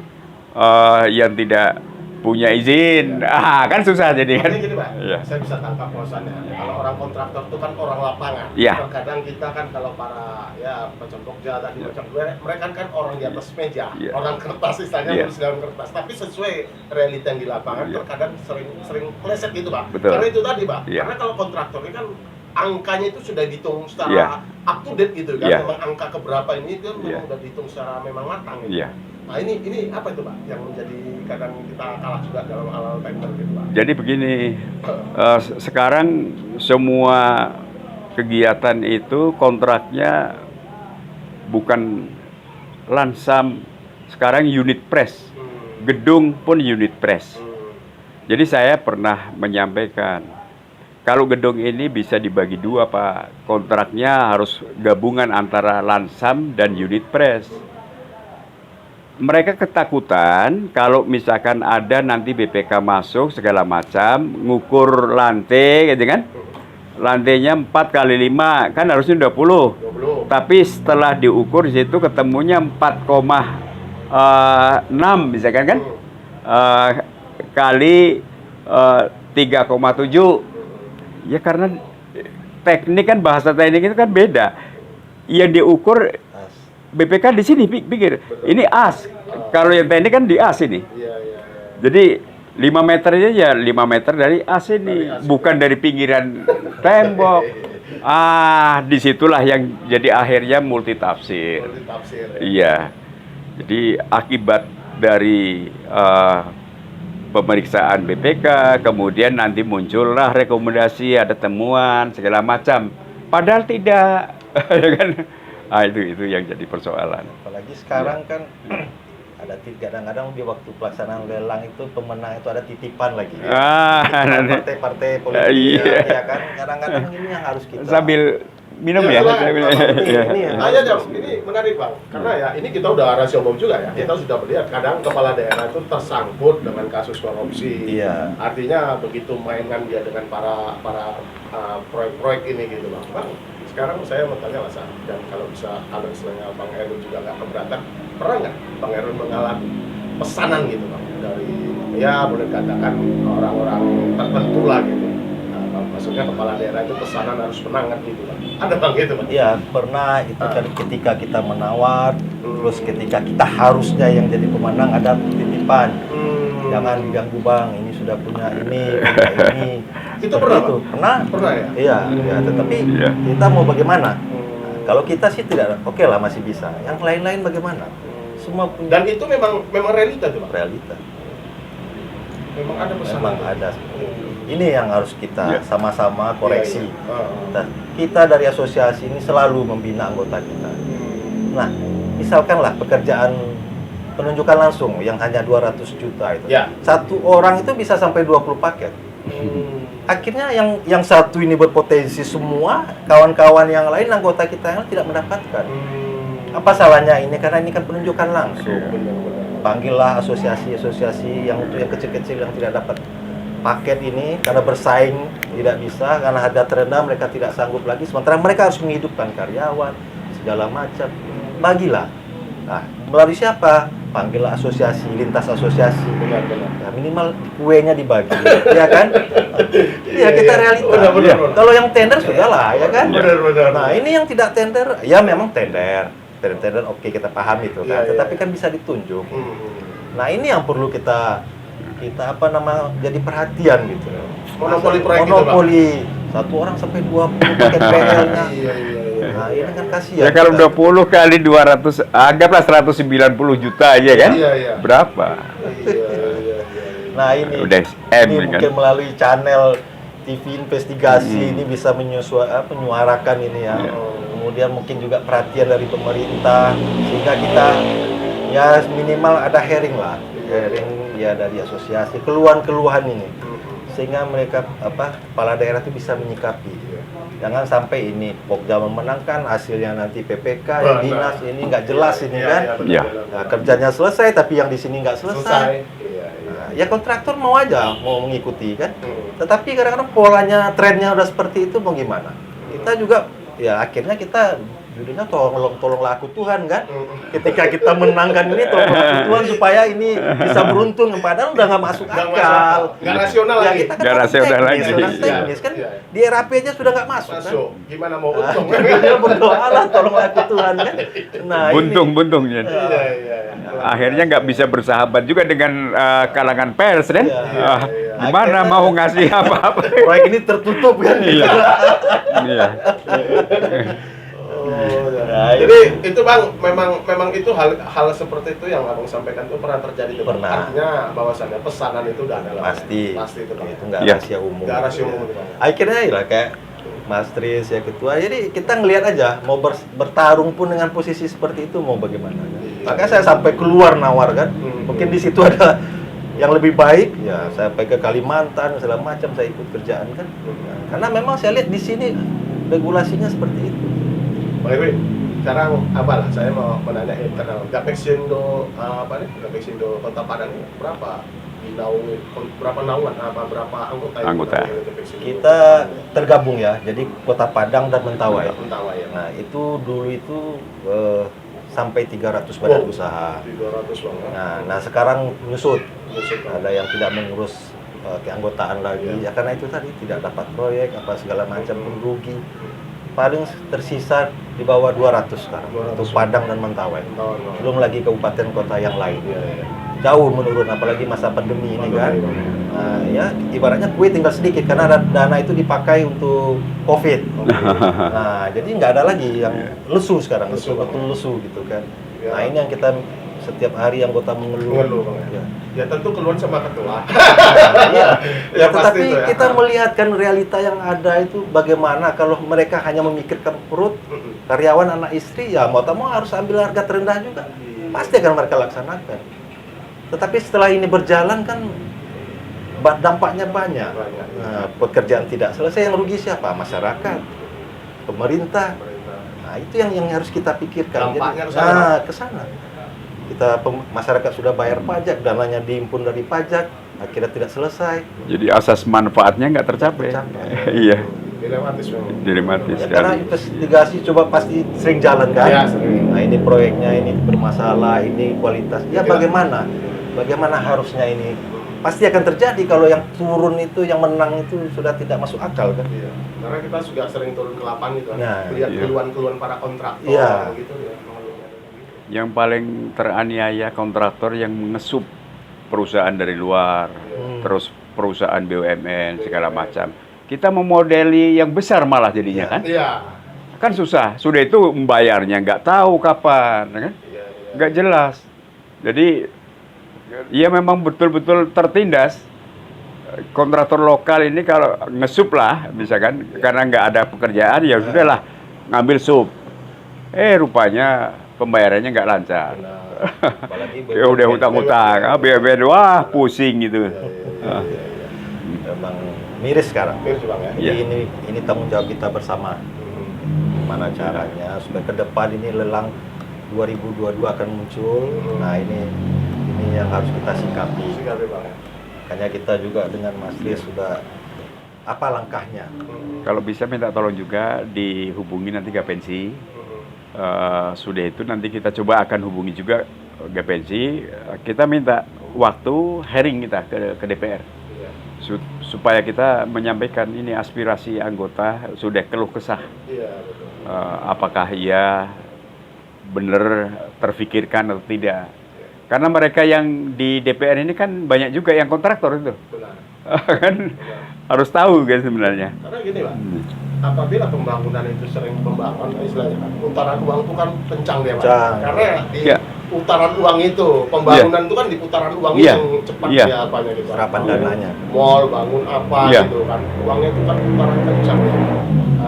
yang tidak punya izin, kan susah jadi kan. Gini, Pak, saya bisa tangkap bahwasannya kalau orang kontraktor itu kan orang lapangan. Terkadang kita kan kalau para macam Pokja tadi, macam mereka kan orang di atas meja, orang kertas istilahnya, nulis dalam kertas. Tapi sesuai realita yang di lapangan, terkadang sering meleset gitu, Pak. Betul. Karena itu tadi, Pak. Karena kalau kontraktor ini kan angkanya itu sudah dihitung secara up to date gitu kan. Memang angka keberapa ini itu memang sudah dihitung secara memang matang gitu. Nah ini apa itu, Pak, yang menjadi kadang kita kalah juga dalam hal tender gitu, Pak? Jadi begini, sekarang semua kegiatan itu kontraknya bukan lansam, sekarang unit price. Gedung pun unit price. Jadi saya pernah menyampaikan, kalau gedung ini bisa dibagi dua, Pak. Kontraknya harus gabungan antara lansam dan unit price. Mereka ketakutan kalau misalkan ada nanti BPK masuk segala macam, ngukur lantai gitu kan. Lantainya 4 kali 5, kan harusnya 20. Tapi setelah diukur di situ ketemunya 4,6 misalkan kan. Kali 3,7. Ya karena teknik kan, bahasa teknik itu kan beda. Yang diukur As. BPK di sini pikir ini as. Kalau yang teknik kan di as ini. Iya, iya, iya. Jadi 5 meternya ya 5 meter dari as ini, Dari as. bukan dari pinggiran tembok. Disitulah yang jadi akhirnya multitafsir. Multitafsir, ya. Iya. Jadi akibat dari pemeriksaan BPK, kemudian nanti muncullah rekomendasi, ada temuan segala macam. Padahal tidak, ya kan? Itu yang jadi persoalan. Apalagi sekarang kan ada kadang-kadang di waktu pelaksanaan lelang itu pemenang itu ada titipan lagi. Nanti Partai-partai politik iya. ya kan. Kadang-kadang ini yang harus kita sambil minum ya. Itulah, Sambil- ini ya. Aja Jam, ini menarik Bang, karena ya ini kita udah rahasia umum juga ya. Kita sudah melihat kadang kepala daerah itu tersangkut dengan kasus korupsi. Iya. Artinya begitu mainkan dia dengan para proyek-proyek ini gitu Bang. Sekarang saya mau tanya Mas, dan kalau bisa kalau istilahnya Bang Erwin juga nggak keberatan, pernah nggak Bang Erwin mengalami pesanan gitu Bang dari ya boleh katakan orang-orang tertentu lah gitu. Maksudnya kepala daerah itu pesanan harus menang kan gitu Bang. Ada Bang gitu Bang? Iya, pernah itu kan ketika kita menawar, terus ketika kita harusnya yang jadi pemenang ada titipan. Jangan diganggu Bang, ini sudah punya ini, punya ini. Itu Seperti pernah, itu. Bang? Pernah? Pernah ya? Iya, ya, tetapi Iya. kita mau bagaimana? Kalau kita sih tidak, oke lah masih bisa. Yang lain-lain bagaimana? Semua punya Dan itu memang realita tuh Bang. realita. Memang ada pesanan. Memang ada. Ini yang harus kita Iya. sama-sama koreksi. Iya, iya. Nah, kita dari asosiasi ini selalu membina anggota kita. Nah, misalkanlah pekerjaan penunjukan langsung yang hanya 200 juta itu. Ya. Satu orang itu bisa sampai 20 paket. Akhirnya yang satu ini berpotensi, semua kawan-kawan yang lain, anggota kita yang lain tidak mendapatkan. Apa salahnya ini? Karena ini kan penunjukan langsung. Benar-benar. Panggillah asosiasi-asosiasi yang untuk yang kecil-kecil yang tidak dapat paket ini karena bersaing tidak bisa, karena harga terendah mereka tidak sanggup lagi, sementara mereka harus menghidupkan karyawan segala macam. Bagilah. Nah, melalui siapa? Panggillah asosiasi, lintas asosiasi. Benar-benar. Ya, minimal kuenya dibagi, ya kan? Iya, kita realita. Benar-benar. Ya. Kalau yang tender sudahlah, ya kan? Benar-benar. Nah, ini yang tidak tender, ya memang tender. Tender oke, kita paham itu kan. Iya, iya. Tetapi kan bisa ditunjuk. Nah, ini yang perlu kita jadi perhatian gitu. Monopoli Masa proyek itu, Bang? monopoli. Satu orang sampai 20 paket PL-nya. Iya, iya, iya. Nah, ini kan kasihan. Ya kalau kita. 20 kali 200, anggaplah 190 juta aja kan? Iya, iya. Berapa? Iya, iya, iya. Nah, ini Udah M ini kan? mungkin melalui channel TV investigasi ini bisa menyuarakan ini ya. Iya. Kemudian mungkin juga perhatian dari pemerintah sehingga kita ya minimal ada hearing lah. Hearing ya dari asosiasi keluhan-keluhan ini. Sehingga mereka kepala daerah itu bisa menyikapi. Jangan sampai ini Pokja memenangkan, hasilnya nanti PPK, Benar. dinas ini nggak jelas ini Iya, kan. iya, benar, Iya. benar. Nah, kerjanya selesai tapi yang di sini nggak Selesai. selesai. Iya, iya. Nah, ya kontraktor mau aja mau mengikuti kan. Hmm. Tetapi kadang-kadang polanya, trennya udah seperti itu mau gimana? Kita juga ya akhirnya kita judulnya tolonglah aku Tuhan kan. Ketika kita menangkan ini tolonglah aku Tuhan supaya ini bisa beruntung, padahal udah nggak masuk Nggak masuk akal. akal. Nggak rasional Ya lagi. kita kan Nggak orang rasional teknis, lagi. orang teknis kan Iya. di RAP aja sudah nggak masuk kan. Masuk. Gimana mau Nah, untung? ya berdoalah tolonglah aku Tuhan kan. Nah, Buntung ya. Iya, iya. Akhirnya nggak bisa bersahabat juga dengan kalangan pers kan? Iya, iya. Gimana Akhirnya- mau ngasih apa-apa? proyek ini tertutup kan. Iya. Iya. Nah, Jadi itu Bang, memang itu hal seperti itu yang Abang sampaikan itu pernah terjadi tuh, Bang. Pernah. Artinya bahwasannya pesanan itu udah ada lah. pasti Pasti itu Bang. itu nggak Iya. rahasia umum. Nggak rahasia umum itu, Bang. Akhirnya ya kayak Mas Tris ya ketua, jadi kita ngelihat aja mau bertarung pun dengan posisi seperti itu mau bagaimana kan? Iya. Makanya saya sampai keluar nawar kan, mungkin di situ ada yang lebih baik ya saya sampai ke Kalimantan segala macam saya ikut kerjaan kan. Nah, karena memang saya lihat di sini regulasinya seperti itu. Pak Irwin, sekarang apa lah? Saya mau menanya internal. Gapexindo Gapexindo Kota Padang ini berapa dinaungi? Berapa naungan? Berapa anggota? yang Anggota. dinaungi Gapexindo? Kita tergabung ya, jadi Kota Padang dan Mentawai. Mentawai ya. Nah itu dulu itu sampai 300 badan Wow. usaha. 300 Bang. Nah sekarang menyusut. Musik, Bang. Ada yang tidak mengurus keanggotaan lagi ya karena itu tadi tidak dapat proyek apa segala macam pun rugi. Paling tersisa di bawah 200 sekarang 200. untuk Padang dan Mentawai. Oh, Belum lagi kabupaten kota yang lain. Jauh menurun apalagi masa pandemi ini kan. Nah, ya ibaratnya kue tinggal sedikit karena dana itu dipakai untuk COVID. Nah, jadi nggak ada lagi yang lesu sekarang, betul lesu gitu kan. Ya. Nah, ini yang kita setiap hari anggota mengeluh. Bang, Ya. ya tentu keluhan sama ketua. Iya. Ya, Ya, pasti tetapi itu ya. kita melihat kan realita yang ada itu bagaimana kalau mereka hanya memikirkan perut, karyawan, anak istri, ya mau tak mau harus ambil harga terendah juga. Pasti akan mereka laksanakan. Tetapi setelah ini berjalan kan dampaknya banyak. Nah, pekerjaan tidak selesai, yang rugi siapa? Masyarakat, pemerintah. Nah, itu yang harus kita pikirkan. Dampaknya Jadi, ke sana. Masyarakat sudah bayar pajak, dananya diimpun dari pajak, akhirnya tidak selesai. Jadi asas manfaatnya nggak tercapai. Iya, Dilematis memang. dilematis Ya, karena sekali. investigasi coba pasti sering jalan kan. Ya, sering. Nah, ini proyeknya ini bermasalah, ini kualitas. Ya bagaimana? Bagaimana harusnya ini? Pasti akan terjadi kalau yang turun itu, yang menang itu sudah tidak masuk akal kan. Iya. Karena kita juga sering turun ke lapangan gitu kan. Nah, lihat iya. keluhan-keluhan para kontraktor Iya. gitu ya. Yang paling teraniaya kontraktor yang mengesup perusahaan dari luar, terus perusahaan BUMN segala macam. Kita memodeli yang besar malah jadinya kan? Iya. Kan susah. Sudah itu membayarnya nggak tahu kapan, kan? Iya. Nggak jelas. Jadi ya memang betul-betul tertindas. Kontraktor lokal ini kalau ngesup lah, misalkan karena nggak ada pekerjaan ya sudahlah ngambil sup. Rupanya pembayarannya nggak lancar. Apalagi Ya udah hutang-hutang, BUMN wah pusing gitu. Memang miris sekarang. Miris Bang ya. Jadi Iya. ini tanggung jawab kita bersama. Gimana caranya supaya ke depan ini lelang 2022 akan muncul. Nah, ini yang harus kita sikapi. Sikapi Bang ya. Makanya kita juga dengan Mas Lis sudah apa langkahnya. Kalau bisa minta tolong juga dihubungi nanti Gapensi. Sudah itu nanti kita coba akan hubungi juga Gapensi. Kita minta waktu hearing kita ke DPR. Iya. Supaya kita menyampaikan ini aspirasi anggota sudah keluh kesah. Iya, betul. Apakah ia benar terfikirkan atau tidak. Karena mereka yang di DPR ini kan banyak juga yang kontraktor itu. Benar. Kan harus tahu kan sebenarnya. Karena gini Pak, apabila pembangunan itu sering pembangunan istilahnya kan, putaran uang itu kan kencang dia Pak. Kencang. Karena di Iya. putaran uang itu, pembangunan itu kan di putaran uang Iya. yang cepat Iya. dia apanya gitu. Serapan dananya. Mall, bangun apa Iya. gitu kan. Uangnya itu kan putaran kencang ya.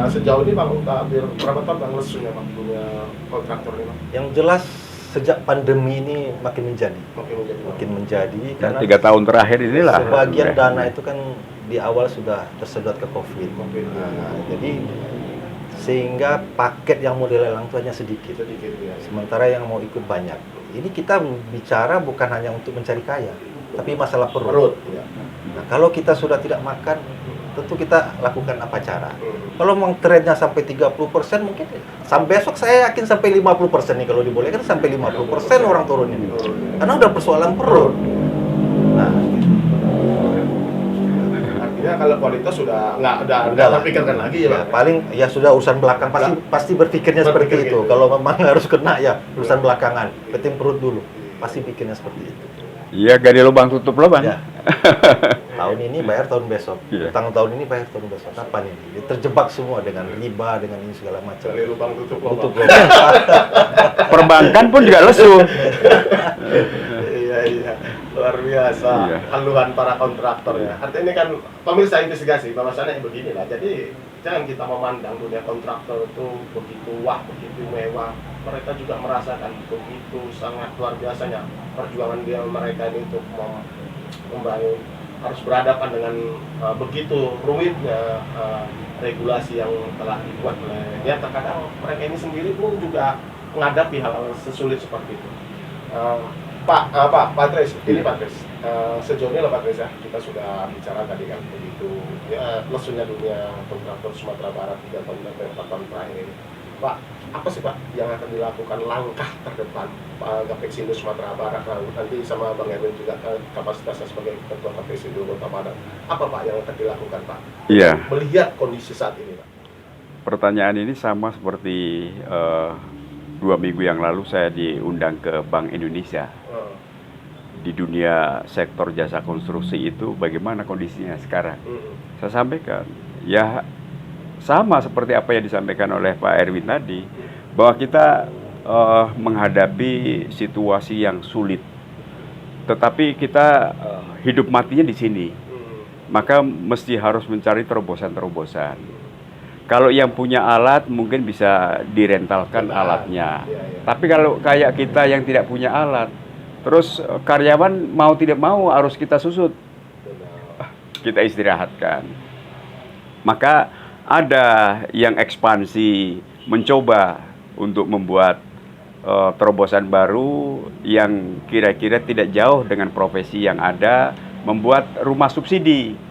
Sejauh ini Bang, udah hampir berapa tahun Bang lesunya Bang punya kontraktor ini Bang? Yang jelas sejak pandemi ini makin menjadi Makin menjadi. karena 3 tahun terakhir inilah. sebagian dana itu kan di awal sudah tersedot ke COVID. Nah, jadi sehingga paket yang mau dilelang itu hanya sedikit. sedikit ya. Sementara yang mau ikut banyak. Ini kita bicara bukan hanya untuk mencari kaya, tapi masalah perut. Perut. Ya. Nah, kalau kita sudah tidak makan, tentu kita lakukan apa cara. Kalau memang trennya sampai 30%, mungkin sampai besok saya yakin sampai 50% nih kalau dibolehkan sampai 50% orang turun ini. Karena udah persoalan perut. Nah, Artinya kalau kualitas sudah nggak Udah lah. terpikirkan lagi ya ya, Bang. paling ya sudah urusan belakang pasti berpikirnya Berpikir seperti itu. gitu. Kalau memang harus kena ya urusan belakangan, penting perut dulu. Pasti pikirnya seperti itu. Iya, gali lubang tutup lubang. Ya. Tahun ini bayar tahun besok. Iya. Tahun ini bayar tahun besok. Kapan ini? Dia terjebak semua dengan riba, dengan ini segala macam. Dari lubang tutup Tutup lubang. lubang. Perbankan pun juga lesu. Iya, luar biasa. Iya. Keluhan para kontraktor ya. Artinya ini kan pemirsa investigasi bahwasannya beginilah. Jadi jangan kita memandang dunia kontraktor itu begitu wah, begitu mewah. Mereka juga merasakan begitu sangat luar biasanya perjuangan mereka ini untuk membangun, harus berhadapan dengan begitu rumitnya regulasi yang telah dibuat oleh ya. Terkadang mereka ini sendiri pun juga menghadapi hal sesulit seperti itu. Pak Tris, ini Pak Tris, sejauh ini lah Pak Tris ya, kita sudah bicara tadi kan begitu ya lesunya dunia kontraktor Sumatera Barat 3 tahun sampai 4 tahun terakhir ini. Pak, apa sih Pak yang akan dilakukan langkah terdepan Pak Gapeksindo Sumatera Barat nanti sama Bang Erwin juga kapasitasnya sebagai Ketua Gapeksindo Kota Padang. Apa Pak yang akan dilakukan Pak? Iya. Melihat kondisi saat ini Pak. Pertanyaan ini sama seperti 2 minggu yang lalu saya diundang ke Bank Indonesia. Di dunia sektor jasa konstruksi itu bagaimana kondisinya sekarang? Saya sampaikan, ya sama seperti apa yang disampaikan oleh Pak Erwin tadi, bahwa kita menghadapi situasi yang sulit. Tetapi kita hidup matinya di sini. Maka mesti harus mencari terobosan-terobosan. Kalau yang punya alat mungkin bisa direntalkan alatnya. Tapi kalau kayak kita yang tidak punya alat, terus karyawan mau tidak mau harus kita susut, kita istirahatkan. Maka ada yang ekspansi, mencoba untuk membuat terobosan baru yang kira-kira tidak jauh dengan profesi yang ada, membuat rumah subsidi.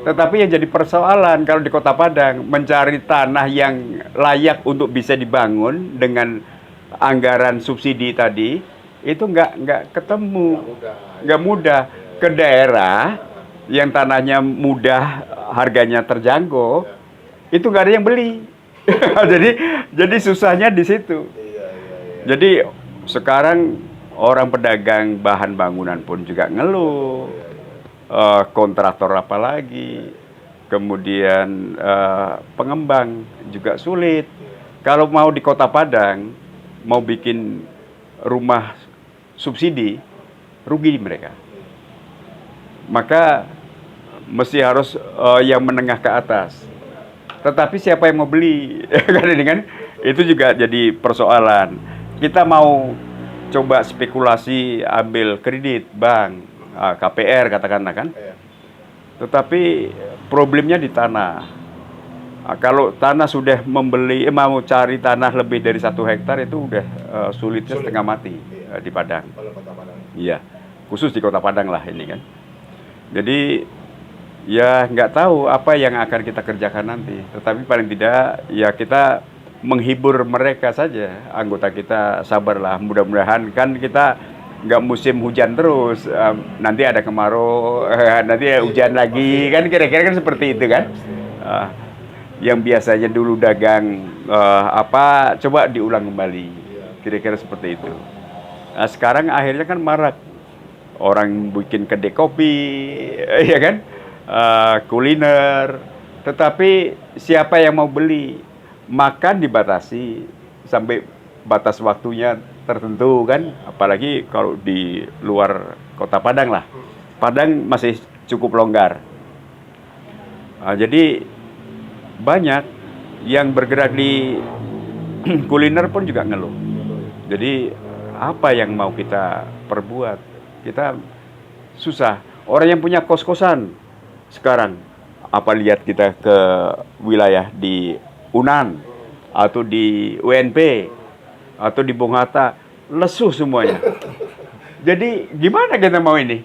Tetapi yang jadi persoalan kalau di Kota Padang, mencari tanah yang layak untuk bisa dibangun dengan anggaran subsidi tadi, itu nggak ketemu, nggak mudah. Ke daerah yang tanahnya mudah, harganya terjangkau, itu nggak ada yang beli. jadi susahnya di situ. Jadi sekarang orang pedagang bahan bangunan pun juga ngeluh. Kontraktor apalagi, kemudian pengembang juga sulit. Kalau mau di Kota Padang, mau bikin rumah subsidi, rugi mereka. Maka mesti harus yang menengah ke atas. Tetapi siapa yang mau beli? Kan itu juga jadi persoalan. Kita mau coba spekulasi ambil kredit bank, KPR katakanlah kan. Tetapi problemnya di tanah. Kalau tanah sudah mau cari tanah lebih dari 1 hektar itu udah sulitnya setengah mati di Padang. Iya, khusus di Kota Padang lah ini kan. Jadi ya nggak tahu apa yang akan kita kerjakan nanti. Tetapi paling tidak ya kita menghibur mereka saja, anggota kita sabarlah. Mudah-mudahan kan kita nggak musim hujan terus, nanti ada kemarau, nanti hujan lagi, kan kira-kira kan seperti itu kan. Yang biasanya dulu dagang coba diulang kembali, kira-kira seperti itu. Nah, sekarang akhirnya kan marak orang bikin kedai kopi, ya kan, kuliner. Tetapi siapa yang mau beli? Makan dibatasi sampai batas waktunya tertentu kan, apalagi kalau di luar Kota Padang lah. Padang masih cukup longgar. Jadi banyak yang bergerak di kuliner pun juga ngeluh. Jadi apa yang mau kita perbuat? Kita susah. Orang yang punya kos-kosan sekarang, apa lihat kita ke wilayah di Unan atau di UNP atau di Bung Hatta, lesuh semuanya. Jadi gimana kita mau ini?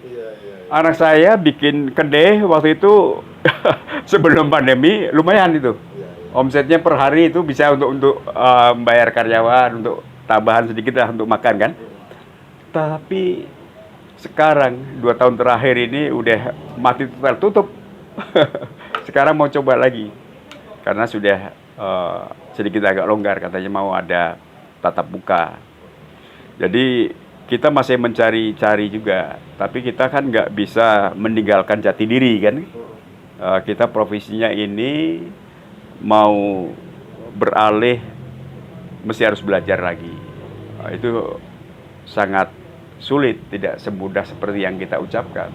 Anak saya bikin kedai waktu itu sebelum pandemi lumayan itu. Omsetnya per hari itu bisa untuk membayar karyawan, untuk tambahan sedikit lah untuk makan kan. Tapi sekarang 2 tahun terakhir ini udah mati total, tutup. Sekarang mau coba lagi karena sudah sedikit agak longgar, katanya mau ada tatap muka. Jadi kita masih mencari-cari juga, tapi kita kan nggak bisa meninggalkan jati diri kan. Kita profesinya ini mau beralih mesti harus belajar lagi. Itu sangat sulit, tidak semudah seperti yang kita ucapkan.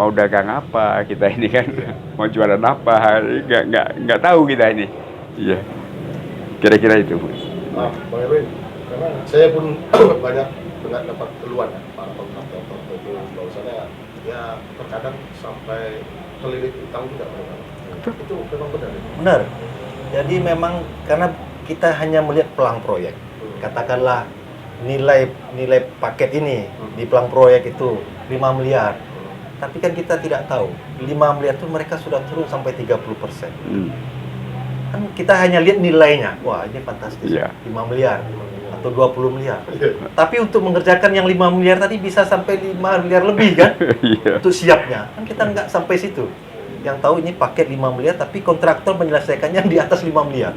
Mau dagang apa kita ini kan, mau jualan apa, nggak tahu kita ini. Iya, kira-kira itu. Bang Erwin, karena saya pun banyak dapat keluhan ya, para kontraktor itu bahwasannya ya terkadang sampai kelilit utang juga mereka. Itu memang benar ya? Benar. Jadi memang karena kita hanya melihat pelang proyek. Katakanlah nilai paket ini di pelang proyek itu 5 miliar. Tapi kan kita tidak tahu 5 miliar itu mereka sudah turun sampai 30%. kan kita hanya lihat nilainya. Wah, ini fantastis. Iya. 5 miliar atau 20 miliar. Tapi untuk mengerjakan yang 5 miliar tadi bisa sampai 5 miliar lebih kan? Iya. Untuk siapnya. Kan kita nggak sampai situ. Yang tahu ini paket 5 miliar tapi kontraktor menyelesaikannya di atas 5 miliar.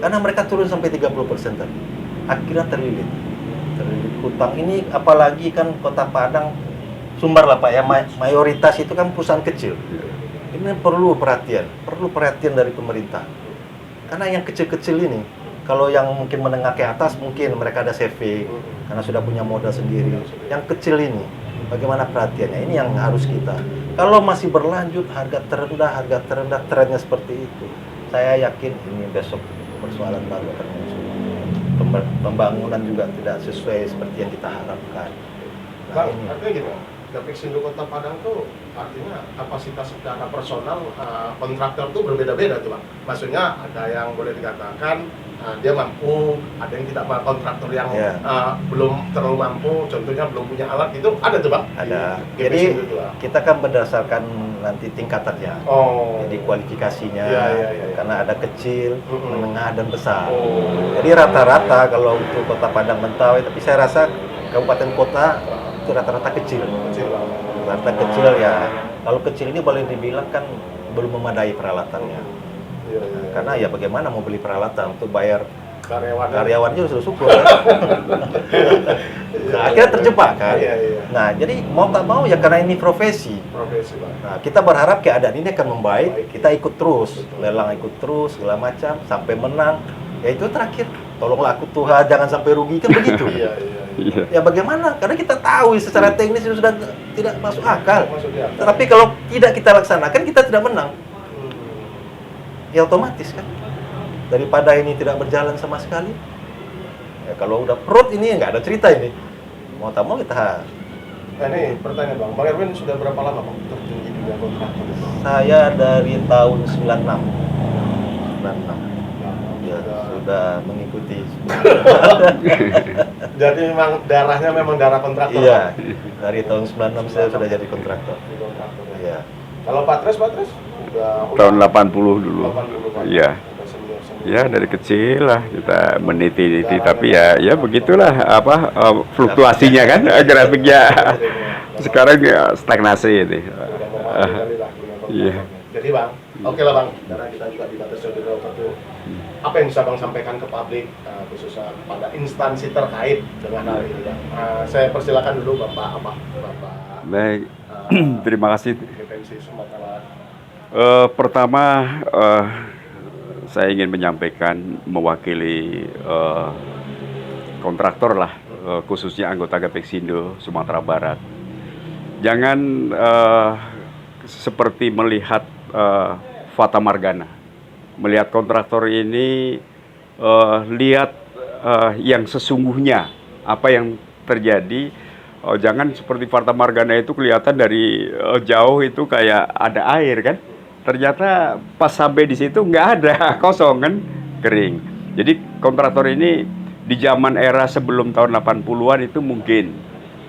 Karena mereka turun sampai 30% tadi. Akhirnya terlilit hutang ini, apalagi kan Kota Padang Sumbar lah Pak ya, mayoritas itu kan perusahaan kecil. Ini perlu perhatian dari pemerintah. Karena yang kecil-kecil ini, kalau yang mungkin menengah ke atas mungkin mereka ada saving karena sudah punya modal sendiri. Yang kecil ini, bagaimana perhatiannya? Ini yang harus kita. Kalau masih berlanjut harga terendah trennya seperti itu, saya yakin ini besok persoalan baru akan muncul. Pembangunan juga tidak sesuai seperti yang kita harapkan. Bang, artinya gini, Gapexindo Kota Padang tuh artinya kapasitas secara personal kontraktor tuh berbeda-beda tuh Bang. Maksudnya ada yang boleh dikatakan dia mampu, ada yang tidak mampu, kontraktor yang belum terlalu mampu, contohnya belum punya alat, itu ada tuh Bang? Ada. Di Jadi Gapexindo tuh, kita kan berdasarkan nanti tingkatannya. Oh. Jadi kualifikasinya, Iya. karena ada kecil, menengah dan besar. Oh. Jadi rata-rata kalau untuk Kota Padang Mentawai, tapi saya rasa kabupaten kota itu rata-rata kecil. Rata kecil ya. Kalau kecil ini boleh dibilang kan belum memadai peralatannya. Iya. Karena ya bagaimana mau beli peralatan untuk bayar Karyawannya sudah syukur kan? Nah, akhirnya terjebak kan. Iya. Nah, jadi mau tak mau ya karena ini profesi. Bang. Nah, kita berharap keadaan ini akan membaik, kita ikut terus, lelang ikut terus, segala macam, sampai menang. Ya itu terakhir, tolonglah aku Tuhan, jangan sampai rugi, kan begitu. Iya. Ya bagaimana? Karena kita tahu secara teknis itu sudah tidak masuk akal. Masuk di akal. Tapi kalau tidak kita laksanakan, kita tidak menang. Ya otomatis kan. Daripada ini tidak berjalan sama sekali. Ya kalau udah perut ini nggak ada cerita ini. Mau tak mau kita. Nah ini pertanyaan Bang Erwin sudah berapa lama Bang terjun di dunia kontraktor? Saya dari tahun 96. Ya, sudah mengikuti. Jadi memang darahnya memang darah kontraktor. Iya. Dari tahun 96 saya sudah jadi kontraktor. Di kontraktor. Iya. Kalau Patres udah Tahun 80 dulu. 80 Pak. Iya. Udah senior. Ya dari kecil lah kita meniti-niti, tapi ya begitulah fluktuasinya kan grafiknya. Sekarang ya stagnasi ini. Udah memahami kali lah dunia kontraktor. Iya. Jadi Bang, oke lah Bang, karena kita juga di Batas Saudara waktu apa yang bisa Bang sampaikan ke publik, khususnya pada instansi terkait dengan hal ini Bang. Saya persilakan dulu Bapak Baik, terima kasih. Gapexindo Sumatera. Pertama, saya ingin menyampaikan mewakili kontraktor lah, khususnya anggota Gapexindo Sumatera Barat. Jangan seperti melihat fata morgana, melihat kontraktor ini, lihat yang sesungguhnya apa yang terjadi. Jangan seperti fata morgana itu kelihatan dari jauh itu kayak ada air kan. Ternyata pas sampai di situ nggak ada, kosong kan, kering. Jadi kontraktor ini di zaman era sebelum tahun 80-an itu mungkin,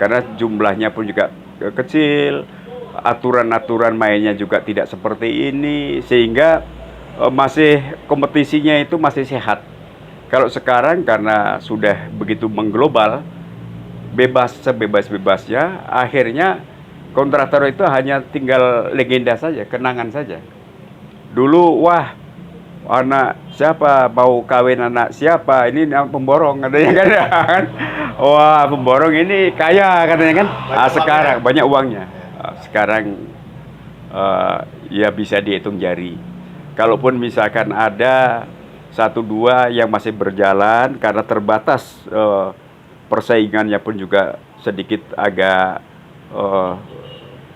karena jumlahnya pun juga kecil, aturan-aturan mainnya juga tidak seperti ini, sehingga masih kompetisinya itu masih sehat. Kalau sekarang karena sudah begitu mengglobal, bebas sebebas-bebasnya, akhirnya kontraktor itu hanya tinggal legenda saja, kenangan saja. Dulu, wah, anak siapa, mau kawin anak siapa, ini pemborong katanya kan. Wah, pemborong ini kaya katanya kan. Sekarang banyak uangnya. Sekarang ya bisa dihitung jari. Kalaupun misalkan ada 1-2 yang masih berjalan karena terbatas, persaingannya pun juga sedikit agak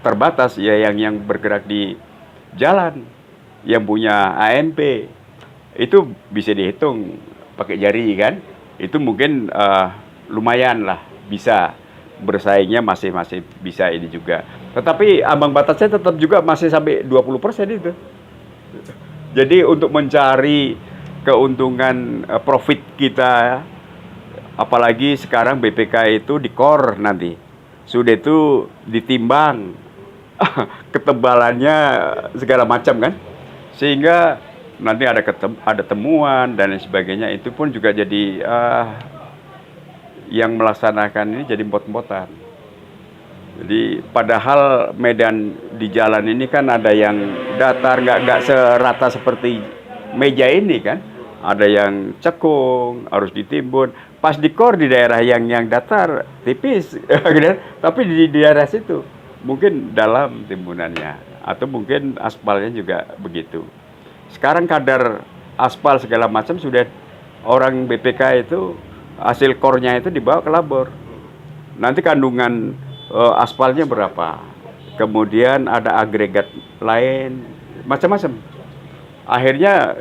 terbatas ya, yang bergerak di jalan, yang punya AMP itu bisa dihitung pakai jari kan. Itu mungkin lumayan lah, bisa bersaingnya, masih bisa ini juga. Tetapi ambang batasnya tetap juga masih sampai 20% itu. Jadi untuk mencari keuntungan profit kita, apalagi sekarang BPK itu di core nanti sudah itu ditimbang ketebalannya segala macam kan, sehingga nanti ada temuan dan lain sebagainya, itu pun juga jadi yang melaksanakan ini jadi mbot-mbotan. Jadi padahal medan di jalan ini kan ada yang datar, nggak serata seperti meja ini kan. Ada yang cekung, harus ditimbun. Pas dikor di daerah yang datar tipis, tapi di daerah situ mungkin dalam timbunannya, atau mungkin aspalnya juga begitu. Sekarang kadar aspal segala macam sudah orang BPK itu hasil kornya itu dibawa ke labor. Nanti kandungan aspalnya berapa? Kemudian ada agregat lain, macam-macam. Akhirnya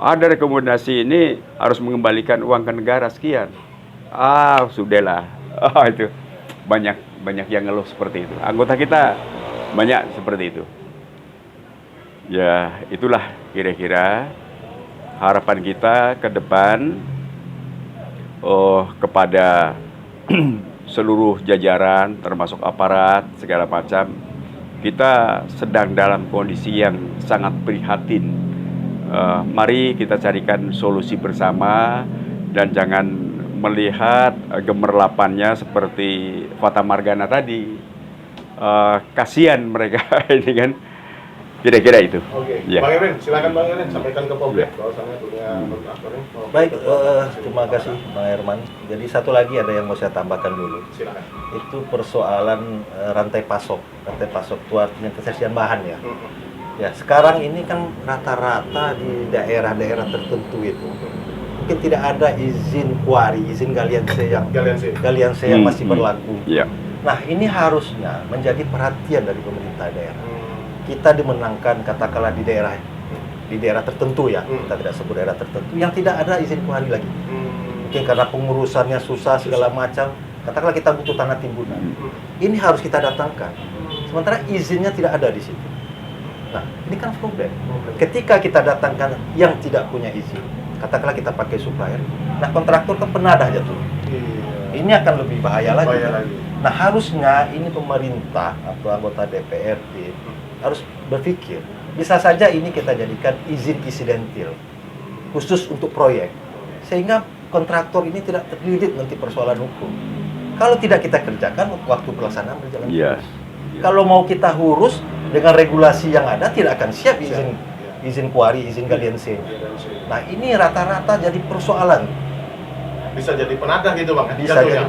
ada rekomendasi ini harus mengembalikan uang ke negara sekian. Sudahlah. Itu banyak yang ngeluh seperti itu. Anggota kita banyak seperti itu. Ya, itulah kira-kira harapan kita ke depan kepada seluruh jajaran, termasuk aparat, segala macam. Kita sedang dalam kondisi yang sangat prihatin. Mari kita carikan solusi bersama dan jangan melihat gemerlapannya seperti Fata Morgana tadi. Kasihan mereka ini kan. Kira-kira itu. Oke, Ya. Bang Erwin, silakan Bang Erwin sampaikan ke publik bahwasannya punya kontraktor ini. Baik, terima kasih Bang Herman. Jadi satu lagi ada yang mau saya tambahkan dulu. Silakan. Itu persoalan rantai pasok. Rantai pasok itu artinya ketersediaan bahan ya. Ya, sekarang ini kan rata-rata di daerah-daerah tertentu itu mungkin tidak ada izin kuari, izin galian C yang masih berlaku. Ya. Nah, ini harusnya menjadi perhatian dari pemerintah daerah. Kita dimenangkan katakanlah di daerah tertentu ya, kita tidak sebut daerah tertentu yang tidak ada izin kuari lagi. Mungkin karena pengurusannya susah segala macam, katakanlah kita butuh tanah timbunan. Ini harus kita datangkan. Sementara izinnya tidak ada di situ. Nah, ini kan problem. Ketika kita datangkan yang tidak punya izin, katakanlah kita pakai supplier, nah kontraktor kan penadah jatuh. Ini akan lebih bahaya lagi. Nah, harusnya ini pemerintah atau anggota DPRD harus berpikir, bisa saja ini kita jadikan izin insidentil khusus untuk proyek, sehingga kontraktor ini tidak terlilit nanti persoalan hukum. Kalau tidak kita kerjakan, waktu pelaksanaan berjalan terus. Kalau mau kita urus dengan regulasi yang ada, tidak akan siap izin kuari, izin galian C. Nah, ini rata-rata jadi persoalan. Bisa jadi penadah gitu Bang. Bisa jadi.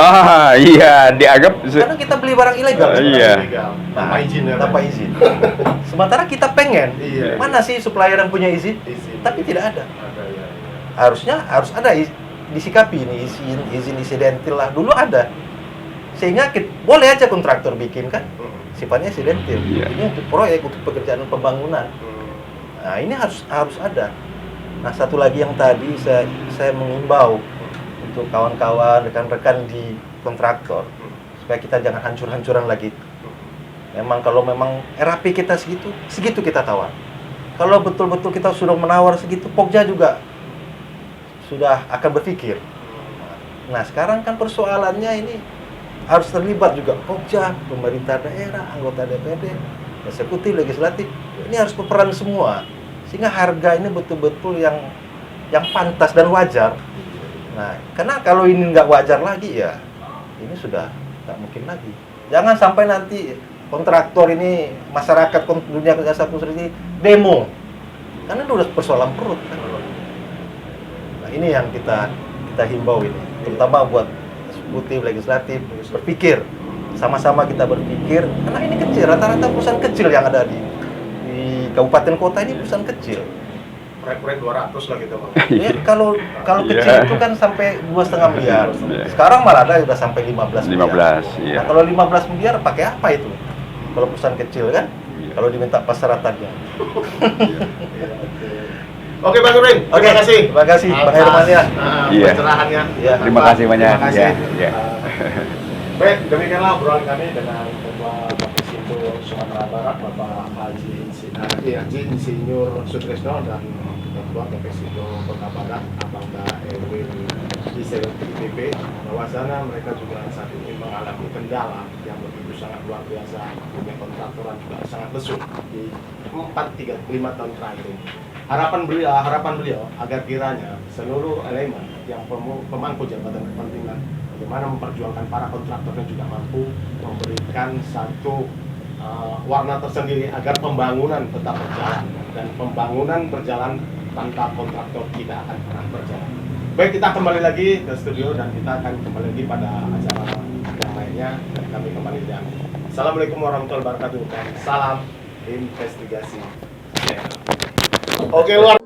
Iya, dianggap Karena kita beli barang ilegal. Iya. Tanpa izin ya. Tanpa izin. Sementara kita pengen, Iya. mana sih supplier yang punya izin? Tapi tidak ada. Harusnya harus ada disikapi ini izin insidentil lah. Dulu ada. Sehingga boleh aja kontraktor bikin kan? Sifatnya insidentil. Iya. Ini untuk proyek, untuk pekerjaan pembangunan. Nah, ini harus ada. Nah, satu lagi yang tadi saya mengimbau untuk kawan-kawan, rekan-rekan di kontraktor, supaya kita jangan hancur-hancuran lagi. Kalau memang RAP kita segitu kita tawar. Kalau betul-betul kita sudah menawar segitu, Pokja juga sudah akan berpikir. Nah, sekarang kan persoalannya ini harus terlibat juga Pokja, pemerintah daerah, anggota DPRD, eksekutif, legislatif. Ini harus berperan semua, sehingga harga ini betul-betul yang pantas dan wajar. Nah, karena kalau ini nggak wajar lagi ya, ini sudah nggak mungkin lagi. Jangan sampai nanti kontraktor ini, masyarakat dunia jasa konstruksi demo, karena itu udah persoalan perut kan. Nah, ini yang kita himbau ini, terutama buat eksekutif, legislatif, berpikir, sama-sama kita berpikir, karena ini kecil, rata-rata perusahaan kecil yang ada di kabupaten kota ini perusahaan kecil. Proyek 200 lah gitu Bang. Ya, kalau kecil itu kan sampai 2,5 miliar. Sekarang malah ada udah sampai 15 miliar. Iya. Nah, kalau 15 miliar pakai apa itu? Kalau perusahaan kecil kan? Kalau diminta persyaratannya. Oke Bang Erwin, terima kasih. Terima kasih Bang Herman ya. Pencerahannya. Iya. Terima kasih banyak. Terima kasih. Ya. Baik, demikianlah obrolan kami dengan Ketua Kapesindo Sumatera Barat, Bapak Haji Insinyur Sutrisno dan Ketua Kapesindo Kota Barat, Abangga Erwin IPP. Bahwasanya mereka juga saat ini mengalami kendala yang begitu sangat luar biasa. Dunia kontraktoran juga sangat lesu di 4-5 tahun terakhir ini. harapan beliau agar kiranya seluruh elemen yang pemangku jabatan kepentingan bagaimana memperjuangkan para kontraktor dan juga mampu memberikan satu warna tersendiri agar pembangunan tetap berjalan, dan pembangunan berjalan tanpa kontraktor tidak akan pernah berjalan. Baik, kita kembali lagi ke studio dan kita akan kembali lagi pada acara yang lainnya, dan kami kembali dan Assalamualaikum warahmatullahi wabarakatuh dan salam investigasi. Oke, luar